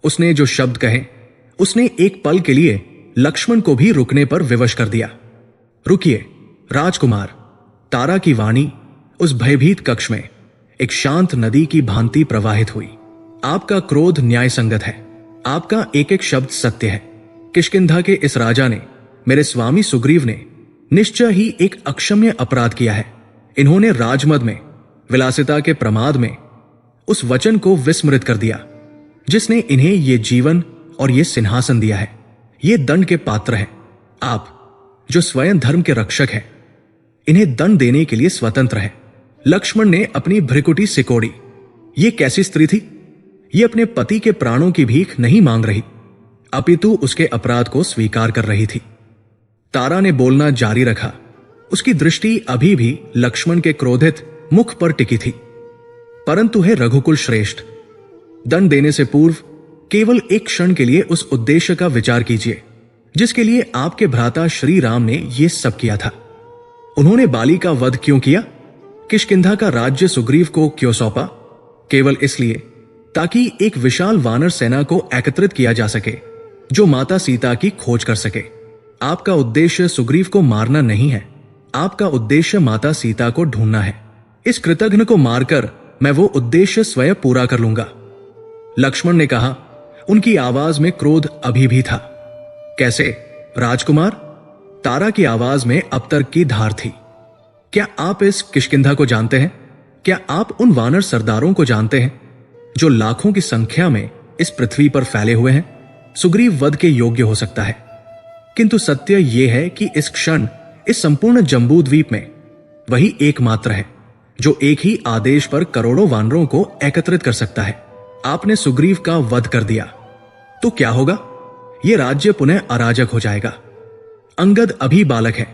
उसने जो शब्द कहे, उसने एक पल के लिए लक्ष्मण को भी रुकने पर विवश कर दिया। रुकिए राजकुमार। तारा की वाणी उस भयभीत कक्ष में एक शांत नदी की भांति प्रवाहित हुई। आपका क्रोध न्याय संगत है, आपका एक एक शब्द सत्य है। किष्किंधा के इस राजा ने, मेरे स्वामी सुग्रीव ने, निश्चय ही एक अक्षम्य अपराध किया है। इन्होंने राजमद में, विलासिता के प्रमाद में उस वचन को विस्मृत कर दिया जिसने इन्हें ये जीवन और ये सिंहासन दिया है। ये दंड के पात्र है। आप, जो स्वयं धर्म के रक्षक हैं, इन्हें दंड देने के लिए स्वतंत्र है। लक्ष्मण ने अपनी भ्रिकुटी सिकोड़ी। ये कैसी स्त्री थी? ये अपने पति के प्राणों की भीख नहीं मांग रही, अपितु उसके अपराध को स्वीकार कर रही थी। तारा ने बोलना जारी रखा। उसकी दृष्टि अभी भी लक्ष्मण के क्रोधित मुख पर टिकी थी। परंतु हे रघुकुल श्रेष्ठ, दंड देने से पूर्व केवल एक क्षण के लिए उस उद्देश्य का विचार कीजिए जिसके लिए आपके भ्राता श्री राम ने यह सब किया था। उन्होंने बाली का वध क्यों किया? किष्किंधा का राज्य सुग्रीव को क्यों सौंपा? केवल इसलिए ताकि एक विशाल वानर सेना को एकत्रित किया जा सके जो माता सीता की खोज कर सके। आपका उद्देश्य सुग्रीव को मारना नहीं है, आपका उद्देश्य माता सीता को ढूंढना है। इस कृतघ्न को मारकर मैं वो उद्देश्य स्वयं पूरा कर लूंगा। लक्ष्मण ने कहा। उनकी आवाज में क्रोध अभी भी था। कैसे राजकुमार? तारा की आवाज में अब तर्क की धार थी। क्या आप इस किष्किंधा को जानते हैं? क्या आप उन वानर सरदारों को जानते हैं जो लाखों की संख्या में इस पृथ्वी पर फैले हुए हैं? सुग्रीव वध के योग्य हो सकता है, किंतु सत्य यह है कि इस क्षण इस संपूर्ण जम्बूद्वीप में वही एकमात्र है जो एक ही आदेश पर करोड़ों वानरों को एकत्रित कर सकता है। आपने सुग्रीव का वध कर दिया तो क्या होगा? यह राज्य पुनः अराजक हो जाएगा। अंगद अभी बालक है।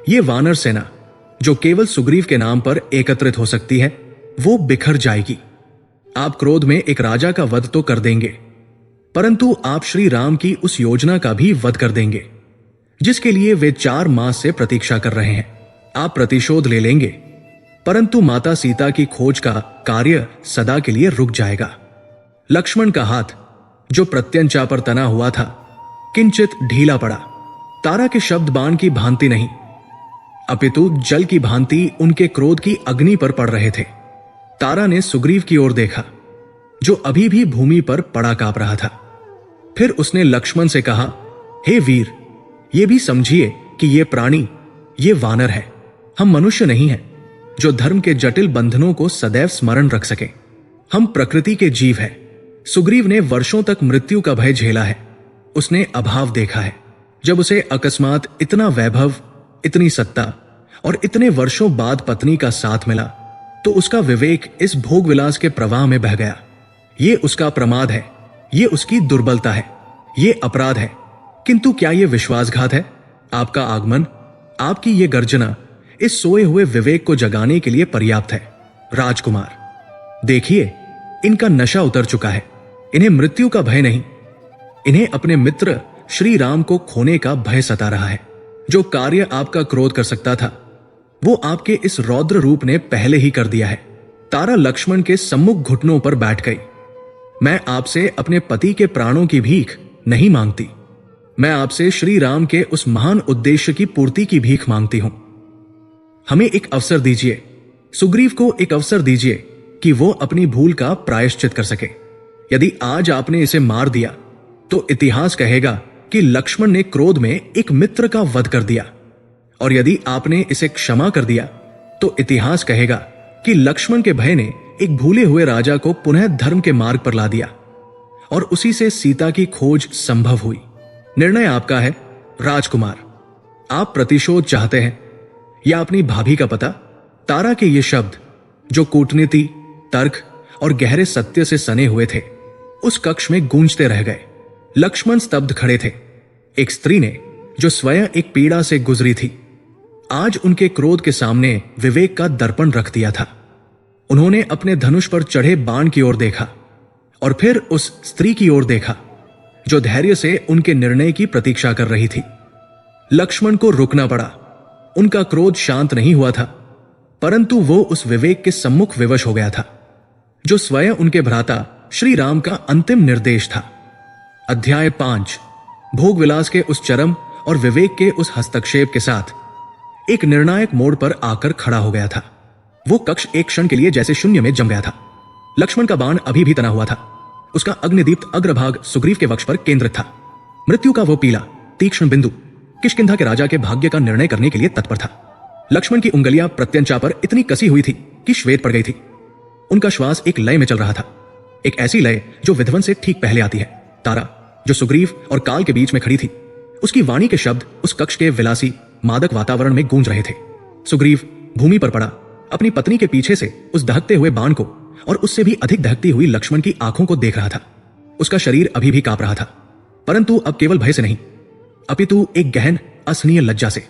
यह वानर सेना जो केवल सुग्रीव के नाम पर एकत्रित हो सकती है, वो बिखर जाएगी। आप क्रोध में एक राजा का वध तो कर देंगे, परंतु आप श्री राम की उस योजना का भी वध कर देंगे जिसके लिए वे 4 मास से प्रतीक्षा कर रहे हैं। आप प्रतिशोध ले लेंगे, परंतु माता सीता की खोज का कार्य सदा के लिए रुक जाएगा। लक्ष्मण का हाथ, जो प्रत्यंचा पर तना हुआ था, किंचित ढीला पड़ा। तारा के शब्द बाण की भांति नहीं, अपितु जल की भांति उनके क्रोध की अग्नि पर पड़ रहे थे। तारा ने सुग्रीव की ओर देखा, जो अभी भी भूमि पर पड़ा कांप रहा था। फिर उसने लक्ष्मण से कहा, हे वीर, ये भी समझिए कि ये प्राणी, ये वानर है, हम मनुष्य नहीं हैं जो धर्म के जटिल बंधनों को सदैव स्मरण रख सके। हम प्रकृति के जीव हैं। सुग्रीव ने वर्षों तक मृत्यु का भय झेला है। उसने अभाव देखा है। जब उसे अकस्मात इतना वैभव, इतनी सत्ता और इतने वर्षों बाद पत्नी का साथ मिला तो उसका विवेक इस भोग विलास के प्रवाह में बह गया। ये उसका प्रमाद है, ये उसकी दुर्बलता है, ये अपराध है। किंतु क्या यह विश्वासघात है? आपका आगमन, आपकी ये गर्जना इस सोए हुए विवेक को जगाने के लिए पर्याप्त है। राजकुमार, देखिए, इनका नशा उतर चुका है। इन्हें मृत्यु का भय नहीं, इन्हें अपने मित्र श्री राम को खोने का भय सता रहा है। जो कार्य आपका क्रोध कर सकता था, वो आपके इस रौद्र रूप ने पहले ही कर दिया है। तारा लक्ष्मण के सम्मुख घुटनों पर बैठ गई। मैं आपसे अपने पति के प्राणों की भीख नहीं मांगती, मैं आपसे श्री राम के उस महान उद्देश्य की पूर्ति की भीख मांगती हूं। हमें एक अवसर दीजिए, सुग्रीव को एक अवसर दीजिए कि वो अपनी भूल का प्रायश्चित कर सके। यदि आज आपने इसे मार दिया तो इतिहास कहेगा कि लक्ष्मण ने क्रोध में एक मित्र का वध कर दिया, और यदि आपने इसे क्षमा कर दिया तो इतिहास कहेगा कि लक्ष्मण के भय ने एक भूले हुए राजा को पुनः धर्म के मार्ग पर ला दिया, और उसी से सीता की खोज संभव हुई। निर्णय आपका है। राजकुमार, आप प्रतिशोध चाहते हैं या अपनी भाभी का पता? तारा के ये शब्द, जो कूटनीति, तर्क और गहरे सत्य से सने हुए थे, उस कक्ष में गूंजते रह गए। लक्ष्मण स्तब्ध खड़े थे। एक स्त्री ने, जो स्वयं एक पीड़ा से गुजरी थी, आज उनके क्रोध के सामने विवेक का दर्पण रख दिया था। उन्होंने अपने धनुष पर चढ़े बाण की ओर देखा और फिर उस स्त्री की ओर देखा जो धैर्य से उनके निर्णय की प्रतीक्षा कर रही थी। लक्ष्मण को रुकना पड़ा। उनका क्रोध शांत नहीं हुआ था, परंतु वो उस विवेक के सम्मुख विवश हो गया था जो स्वयं उनके भ्राता श्री राम का अंतिम निर्देश था। अध्याय 5। भोग विलास के उस चरम और विवेक के उस हस्तक्षेप के साथ एक निर्णायक मोड़ पर आकर खड़ा हो गया था। वो कक्ष एक क्षण के लिए जैसे शून्य में जम गया था। लक्ष्मण का बाण अभी भी तना हुआ था। उसका अग्निदीप्त अग्रभाग सुग्रीव के वक्ष पर केंद्रित था। मृत्यु का वो पीला तीक्ष्ण बिंदु किष्किंधा के राजा के भाग्य का निर्णय करने के लिए तत्पर था। लक्ष्मण की उंगलियां प्रत्यंचा पर इतनी कसी हुई थी कि श्वेत पड़ गई थी। उनका श्वास एक लय में चल रहा था, एक ऐसी लय जो विध्वंस से ठीक पहले आती है। तारा, जो सुग्रीव और काल के बीच में खड़ी थी, उसकी वाणी के शब्द उस कक्ष के विलासी मादक वातावरण में गूंज रहे थे। सुग्रीव भूमि पर पड़ा, अपनी पत्नी के पीछे से उस दहकते हुए बाण को और उससे भी अधिक दहकती हुई लक्ष्मण की आंखों को देख रहा था। उसका शरीर अभी भी कांप रहा था, परंतु अब केवल भय से नहीं, अपितु एक गहन असहनीय लज्जा से।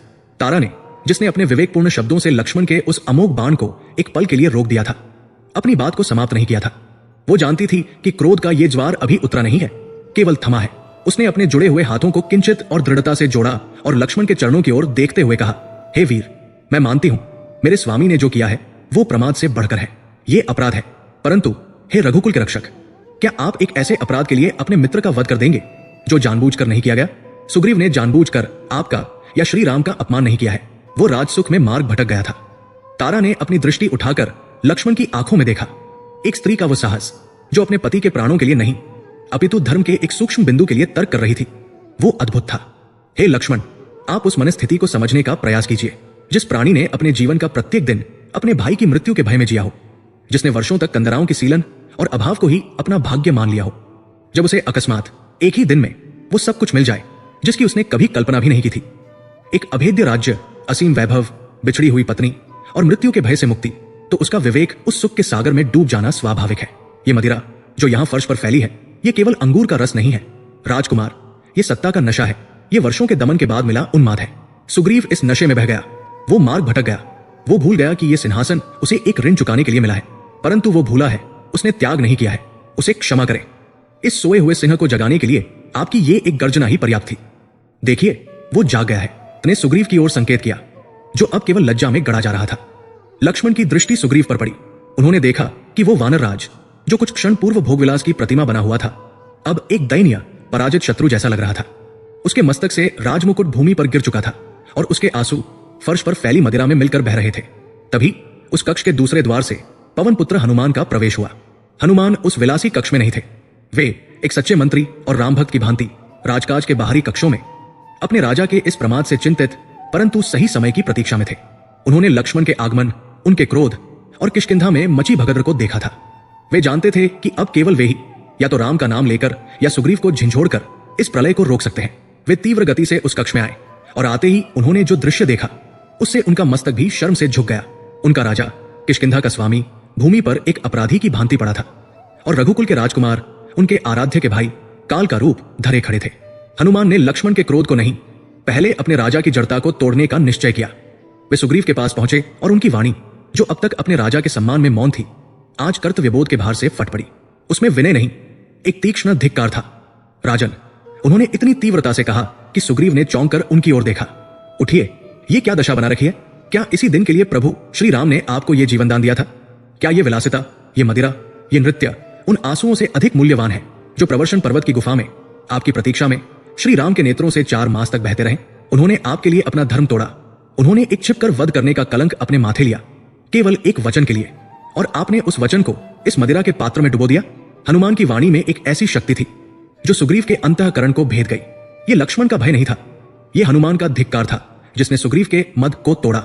तारा ने, जिसने अपने विवेकपूर्ण शब्दों से लक्ष्मण के उस अमोघ बाण को एक पल के लिए रोक दिया था, अपनी बात को समाप्त नहीं किया था। वो जानती थी कि क्रोध का ये ज्वार अभी उतरा नहीं है, केवल थमा है। उसने अपने जुड़े हुए हाथों को किंचित और दृढ़ता से जोड़ा और लक्ष्मण के चरणों की ओर देखते हुए कहा, हे वीर, मैं मानती हूं मेरे स्वामी ने जो किया है वो प्रमाद से बढ़कर है, ये अपराध है, परंतु हे रघुकुल के रक्षक, क्या आप एक ऐसे अपराध के लिए अपने मित्र का वध कर देंगे जो जानबूझकर नहीं किया गया? सुग्रीव ने जानबूझकर आपका या श्री राम का अपमान नहीं किया है, वो राजसुख में मार्ग भटक गया था। तारा ने अपनी दृष्टि उठाकर लक्ष्मण की आंखों में देखा। एक स्त्री का वो साहस जो अपने पति के प्राणों के लिए नहीं, अपितु धर्म के एक सूक्ष्म बिंदु के लिए तर्क कर रही थी, वो अद्भुत था। हे लक्ष्मण, आप उस मनस्थिति को समझने का प्रयास कीजिए जिस प्राणी ने अपने जीवन का प्रत्येक दिन अपने भाई की मृत्यु के भय में जिया हो, जिसने वर्षों तक कंदराओं की सीलन और अभाव को ही अपना भाग्य मान लिया हो। जब उसे अकस्मात एक ही दिन में वो सब कुछ मिल जाए जिसकी उसने कभी कल्पना भी नहीं की थी, एक अभेद्य राज्य, असीम वैभव, बिछड़ी हुई पत्नी और मृत्यु के भय से मुक्ति, तो उसका विवेक उस सुख के सागर में डूब जाना स्वाभाविक है। ये मदिरा जो यहां फर्श पर फैली है, ये केवल अंगूर का रस नहीं है राजकुमार, ये सत्ता का नशा है, ये वर्षों के दमन के बाद मिला उन्माद है। सुग्रीव इस नशे में बह गया, वो मार्ग भटक गया। वो भूल गया कि ये सिंहासन उसे एक ऋण चुकाने के लिए मिला है, परंतु वो भूला है उसने त्याग नहीं किया है। उसे क्षमा करें। इस सोए हुए सिंह को जगाने के लिए आपकी ये एक गर्जना ही पर्याप्त थी। देखिए, वो जाग गया है। ने सुग्रीव की ओर संकेत किया, जो अब केवल लज्जा में गड़ा जा रहा था। लक्ष्मण की दृष्टि सुग्रीव पर पड़ी। उन्होंने देखा कि वो वानर राज, जो कुछ क्षण पूर्व भोगविलास की प्रतिमा बना हुआ था, अब एक दयनीय पराजित शत्रु जैसा लग रहा था। उसके मस्तक से राजमुकुट भूमि पर गिर चुका था और उसके आंसू फर्श पर फैली मदिरा में मिलकर बह रहे थे। तभी उस कक्ष के दूसरे द्वार से पवन पुत्र हनुमान का प्रवेश हुआ। हनुमान उस विलासी कक्ष में नहीं थे। वे एक सच्चे मंत्री और राम भक्त की भांति राजकाज के बाहरी कक्षों में अपने राजा के इस प्रमाद से चिंतित परंतु सही समय की प्रतीक्षा में थे। उन्होंने लक्ष्मण के आगमन, उनके क्रोध और किष्किंधा में मची भगदड़ को देखा था। वे जानते थे कि अब केवल वे ही या तो राम का नाम लेकर या सुग्रीव को झिंझोड़कर इस प्रलय को रोक सकते हैं। वे तीव्र गति से उस कक्ष में आए और आते ही उन्होंने जो दृश्य देखा उससे उनका मस्तक भी शर्म से झुक गया। उनका राजा, किष्किंधा का स्वामी, भूमि पर एक अपराधी की भांति पड़ा था और रघुकुल के राजकुमार, उनके आराध्य के भाई, काल का रूप धरे खड़े थे। हनुमान ने लक्ष्मण के क्रोध को नहीं, पहले अपने राजा की जड़ता को तोड़ने का निश्चय किया। वे सुग्रीव के पास पहुंचे और उनकी वाणी, जो अब तक अपने राजा के सम्मान में मौन थी, आज कर्तव्यबोध के भार से फट पड़ी। उसमें विनय नहीं, एक तीक्ष्ण धिक्कार था। राजन, उन्होंने इतनी तीव्रता से कहा कि सुग्रीव ने चौंक कर उनकी ओर देखा। उठिए, ये क्या दशा बना रखी है? क्या इसी दिन के लिए प्रभु श्री राम ने आपको ये जीवन दान दिया था? क्या ये विलासिता, ये मदिरा, ये नृत्य उन आंसुओं से अधिक मूल्यवान है जो प्रवर्षण पर्वत की गुफा में आपकी प्रतीक्षा में श्री राम के नेत्रों से 4 मास तक बहते रहे? उन्होंने आपके लिए अपना धर्म तोड़ा। उन्होंने एक छिपकर वध करने का कलंक अपने माथे लिया, केवल एक वचन के लिए, और आपने उस वचन को इस मदिरा के पात्र में डुबो दिया। हनुमान की वाणी में एक ऐसी शक्ति थी जो सुग्रीव के अंतःकरण को भेद गई। ये लक्ष्मण का भय नहीं था, ये हनुमान का धिक्कार था जिसने सुग्रीव के मद को तोड़ा।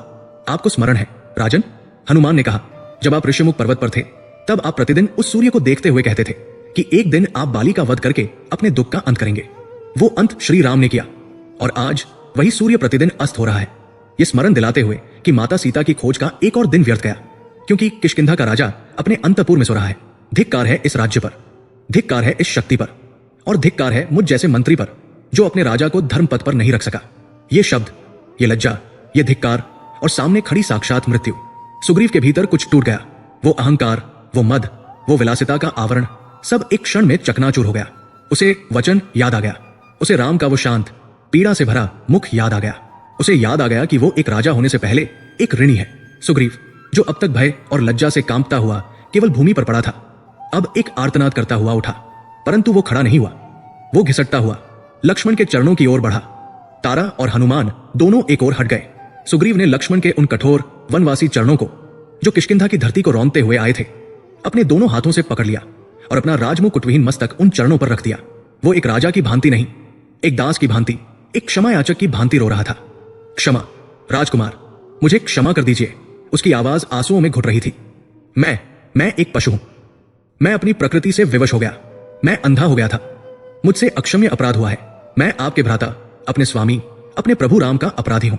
आपको स्मरण है राजन, हनुमान ने कहा, जब आप ऋषिमुख पर्वत पर थे तब आप प्रतिदिन उस सूर्य को देखते हुए कहते थे कि एक दिन आप बाली का वध करके अपने दुख का अंत करेंगे। वो अंत श्री राम ने किया और आज वही सूर्य प्रतिदिन अस्त हो रहा है। ये स्मरण दिलाते हुए कि माता सीता की खोज का एक और दिन व्यर्थ गया, क्योंकि किष्किंधा का राजा अपने अंतपुर में सो रहा है। धिक्कार है इस राज्य पर, धिक्कार है इस शक्ति पर, और धिक्कार है मुझ जैसे मंत्री पर जो अपने राजा को धर्म पथ पर नहीं रख सका। ये शब्द, ये लज्जा, ये धिक्कार और सामने खड़ी साक्षात मृत्यु। सुग्रीव के भीतर कुछ टूट गया। वो अहंकार, वो मद, वो विलासिता का आवरण सब एक क्षण में चकनाचूर हो गया। उसे वचन याद आ गया, उसे राम का वो शांत, पीड़ा से भरा मुख याद आ गया। उसे याद आ गया कि वो एक राजा होने से पहले एक ऋणी है। सुग्रीव, जो अब तक भय और लज्जा से कांपता हुआ केवल भूमि पर पड़ा था, अब एक आर्तनाद करता हुआ उठा। परंतु वो खड़ा नहीं हुआ, वो घिसटता हुआ लक्ष्मण के चरणों की ओर बढ़ा। तारा और हनुमान दोनों एक ओर हट गए। सुग्रीव ने लक्ष्मण के उन कठोर वनवासी चरणों को, जो किष्किंधा की धरती को रौंदते हुए आए थे, अपने दोनों हाथों से पकड़ लिया और अपना राजमुकुटविहीन मस्तक उन चरणों पर रख दिया। वो एक राजा की भांति नहीं, एक दास की भांति, एक क्षमा याचक की भांति रो रहा था। क्षमा राजकुमार, मुझे क्षमा कर दीजिए। उसकी आवाज आंसुओं में घुट रही थी। मैं एक पशु हूं। मैं अपनी प्रकृति से विवश हो गया। मैं अंधा हो गया था। मुझसे अक्षम्य अपराध हुआ है। मैं आपके भ्राता, अपने स्वामी, अपने प्रभु राम का अपराधी हूं।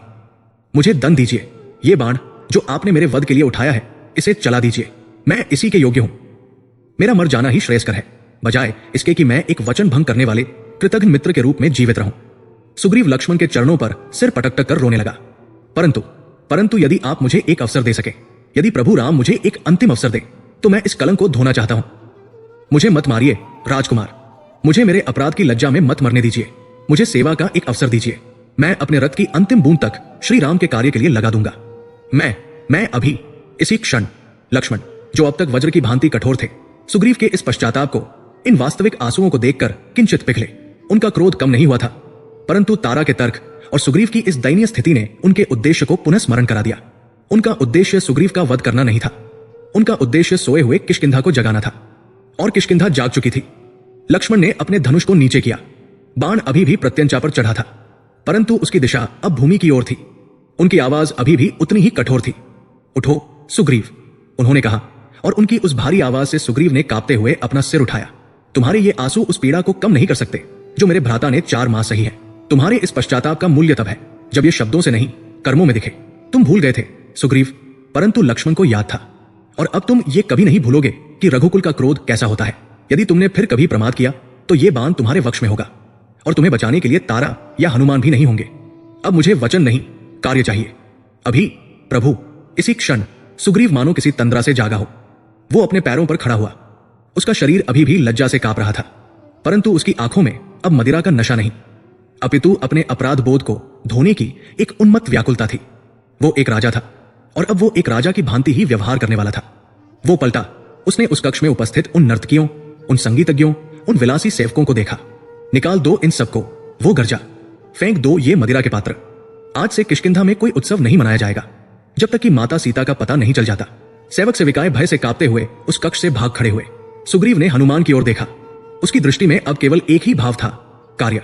मुझे दंड दीजिए। ये बाण जो आपने मेरे वध के लिए उठाया है, इसे चला दीजिए। मैं इसी के योग्य हूं। मेरा मर जाना ही श्रेयस्कर है, बजाय इसके कि मैं एक वचन भंग करने वाले कृतघ्न मित्र के रूप में जीवित रहूं। सुग्रीव लक्ष्मण के चरणों पर सिर पटक कर रोने लगा। परंतु यदि आप मुझे एक अवसर दे सके, यदि प्रभु राम मुझे एक अंतिम अवसर दे, तो मैं इस कलंक को धोना चाहता हूं। मुझे मत मारिए राजकुमार, मुझे मेरे अपराध की लज्जा में मत मरने दीजिए। मुझे सेवा का एक अवसर दीजिए। मैं अपने रथ की अंतिम बूंद तक श्री राम के कार्य के लिए लगा दूंगा। मैं अभी, इसी क्षण। लक्ष्मण, जो अब तक वज्र की भांति कठोर थे, सुग्रीव के इस पश्चाताप को, इन वास्तविक आंसुओं को देखकर किंचित पिघले। उनका क्रोध कम नहीं हुआ था, परंतु तारा के तर्क और सुग्रीव की इस दयनीय स्थिति ने उनके उद्देश्य को पुनः स्मरण करा दिया। उनका उद्देश्य सुग्रीव का वध करना नहीं था। उनका उद्देश्य सोए हुए किष्किंधा को जगाना था, और किष्किंधा जाग चुकी थी। लक्ष्मण ने अपने धनुष को नीचे किया। बाण अभी भी प्रत्यंचा पर चढ़ा था, परंतु उसकी दिशा अब भूमि की ओर थी। उनकी आवाज अभी भी उतनी ही कठोर थी। उठो सुग्रीव, उन्होंने कहा, और उनकी उस भारी आवाज से सुग्रीव ने कांपते हुए अपना सिर उठाया। तुम्हारे ये आंसू उस पीड़ा को कम नहीं कर सकते जो मेरे भ्राता ने 4 मास सही है। तुम्हारे इस पश्चाताप का मूल्य तब है जब ये शब्दों से नहीं, कर्मों में दिखे। तुम भूल गए थे सुग्रीव, परंतु लक्ष्मण को याद था। और अब तुम ये कभी नहीं भूलोगे कि रघुकुल का क्रोध कैसा होता है। यदि तुमने फिर कभी प्रमाद किया तो ये बाण तुम्हारे वश में होगा, और तुम्हें बचाने के लिए तारा या हनुमान भी नहीं होंगे। अब मुझे वचन नहीं, कार्य चाहिए। अभी प्रभु, इसी क्षण। सुग्रीव मानो किसी तंद्रा से जागा हो। वो अपने पैरों पर खड़ा हुआ। उसका शरीर अभी भी लज्जा से कांप रहा था, परंतु उसकी आंखों में अब मदिरा का नशा नहीं, अपितु अपने अपराध बोध को धोने की एक उन्मत्त व्याकुलता थी। वो एक राजा था, और अब वो एक राजा की भांति ही व्यवहार करने वाला था। वो पलटा। उसने उस कक्ष में उपस्थित उन नर्तकियों, उन संगीतज्ञों, उन विलासी सेवकों को देखा। निकाल दो इन सबको, वो गर्जा। फेंक दो ये मदिरा के पात्र। आज से किष्किंधा में कोई उत्सव नहीं मनाया जाएगा जब तक कि माता सीता का पता नहीं चल जाता। सेवक सेविकाएं भय से कांपते हुए उस कक्ष से भाग खड़े हुए। सुग्रीव ने हनुमान की ओर देखा। उसकी दृष्टि में अब केवल एक ही भाव था, कार्य।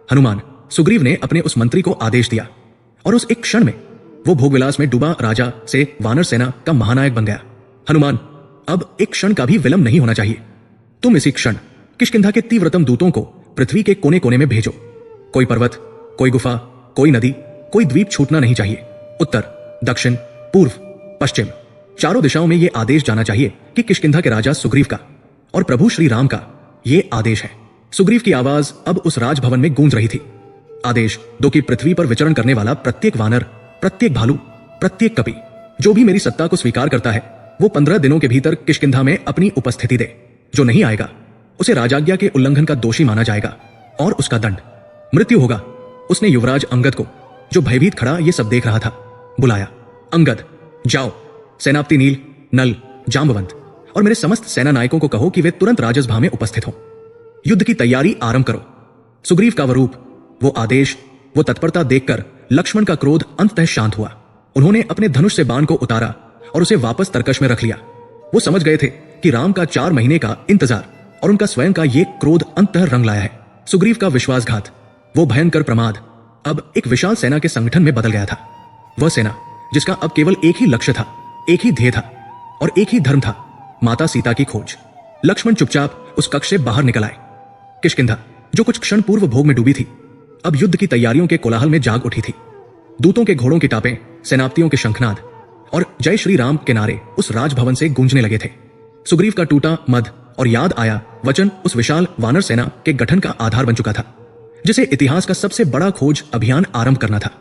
हनुमान, सुग्रीव ने अपने उस मंत्री को आदेश दिया, और उस एक क्षण में वो भोगविलास में डूबा राजा से वानर सेना का महानायक बन गया। हनुमान, अब एक क्षण का भी विलंब नहीं होना चाहिए। तुम इसी क्षण किष्किंधा के तीव्रतम दूतों को पृथ्वी के कोने कोने में भेजो। कोई पर्वत, कोई गुफा, कोई नदी, कोई द्वीप छूटना नहीं चाहिए। उत्तर, दक्षिण, पूर्व, पश्चिम, चारों दिशाओं में यह आदेश जाना चाहिए कि किष्किंधा के राजा सुग्रीव का और प्रभु श्री राम का ये आदेश है। सुग्रीव की आवाज अब उस राजभवन में गूंज रही थी। आदेश दो कि पृथ्वी पर विचरण करने वाला प्रत्येक वानर, प्रत्येक भालू, प्रत्येक कपि, जो भी मेरी सत्ता को स्वीकार करता है, वो 15 दिनों के भीतर किष्किंधा में अपनी उपस्थिति दे। जो नहीं आएगा उसे राजाज्ञा के उल्लंघन का दोषी माना जाएगा, और उसका दंड मृत्यु होगा। उसने युवराज अंगद को, जो भयभीत खड़ा ये सब देख रहा था, बुलाया। अंगद, जाओ, सेनापति नील, नल, जांबवंत और मेरे समस्त सेना नायकों को कहो कि वे तुरंत राजसभा में उपस्थित हों। युद्ध की तैयारी आरंभ करो। सुग्रीव का वो रूप, वो आदेश, वो तत्परता देखकर लक्ष्मण का क्रोध अंततः शांत हुआ। उन्होंने अपने धनुष से बाण को उतारा और उसे वापस तरकश में रख लिया। वो समझ गए थे कि राम का 4 महीने का इंतजार और उनका स्वयं का ये क्रोध अंततः रंग लाया है। सुग्रीव का विश्वासघात, वो भयंकर प्रमाद अब एक विशाल सेना के संगठन में बदल गया था। वह सेना जिसका अब केवल एक ही लक्ष्य था, एक ही ध्येय था और एक ही धर्म था, माता सीता की खोज। लक्ष्मण चुपचाप उस कक्ष से बाहर निकल आए। किष्किंधा, जो कुछ क्षण पूर्व भोग में डूबी थी, अब युद्ध की तैयारियों के कोलाहल में जाग उठी थी। दूतों के घोड़ों की टापें, सेनापतियों के शंखनाद और जय श्री राम के नारे उस राजभवन से गूंजने लगे थे। सुग्रीव का टूटा मद और याद आया वचन उस विशाल वानर सेना के गठन का आधार बन चुका था, जिसे इतिहास का सबसे बड़ा खोज अभियान आरंभ करना था।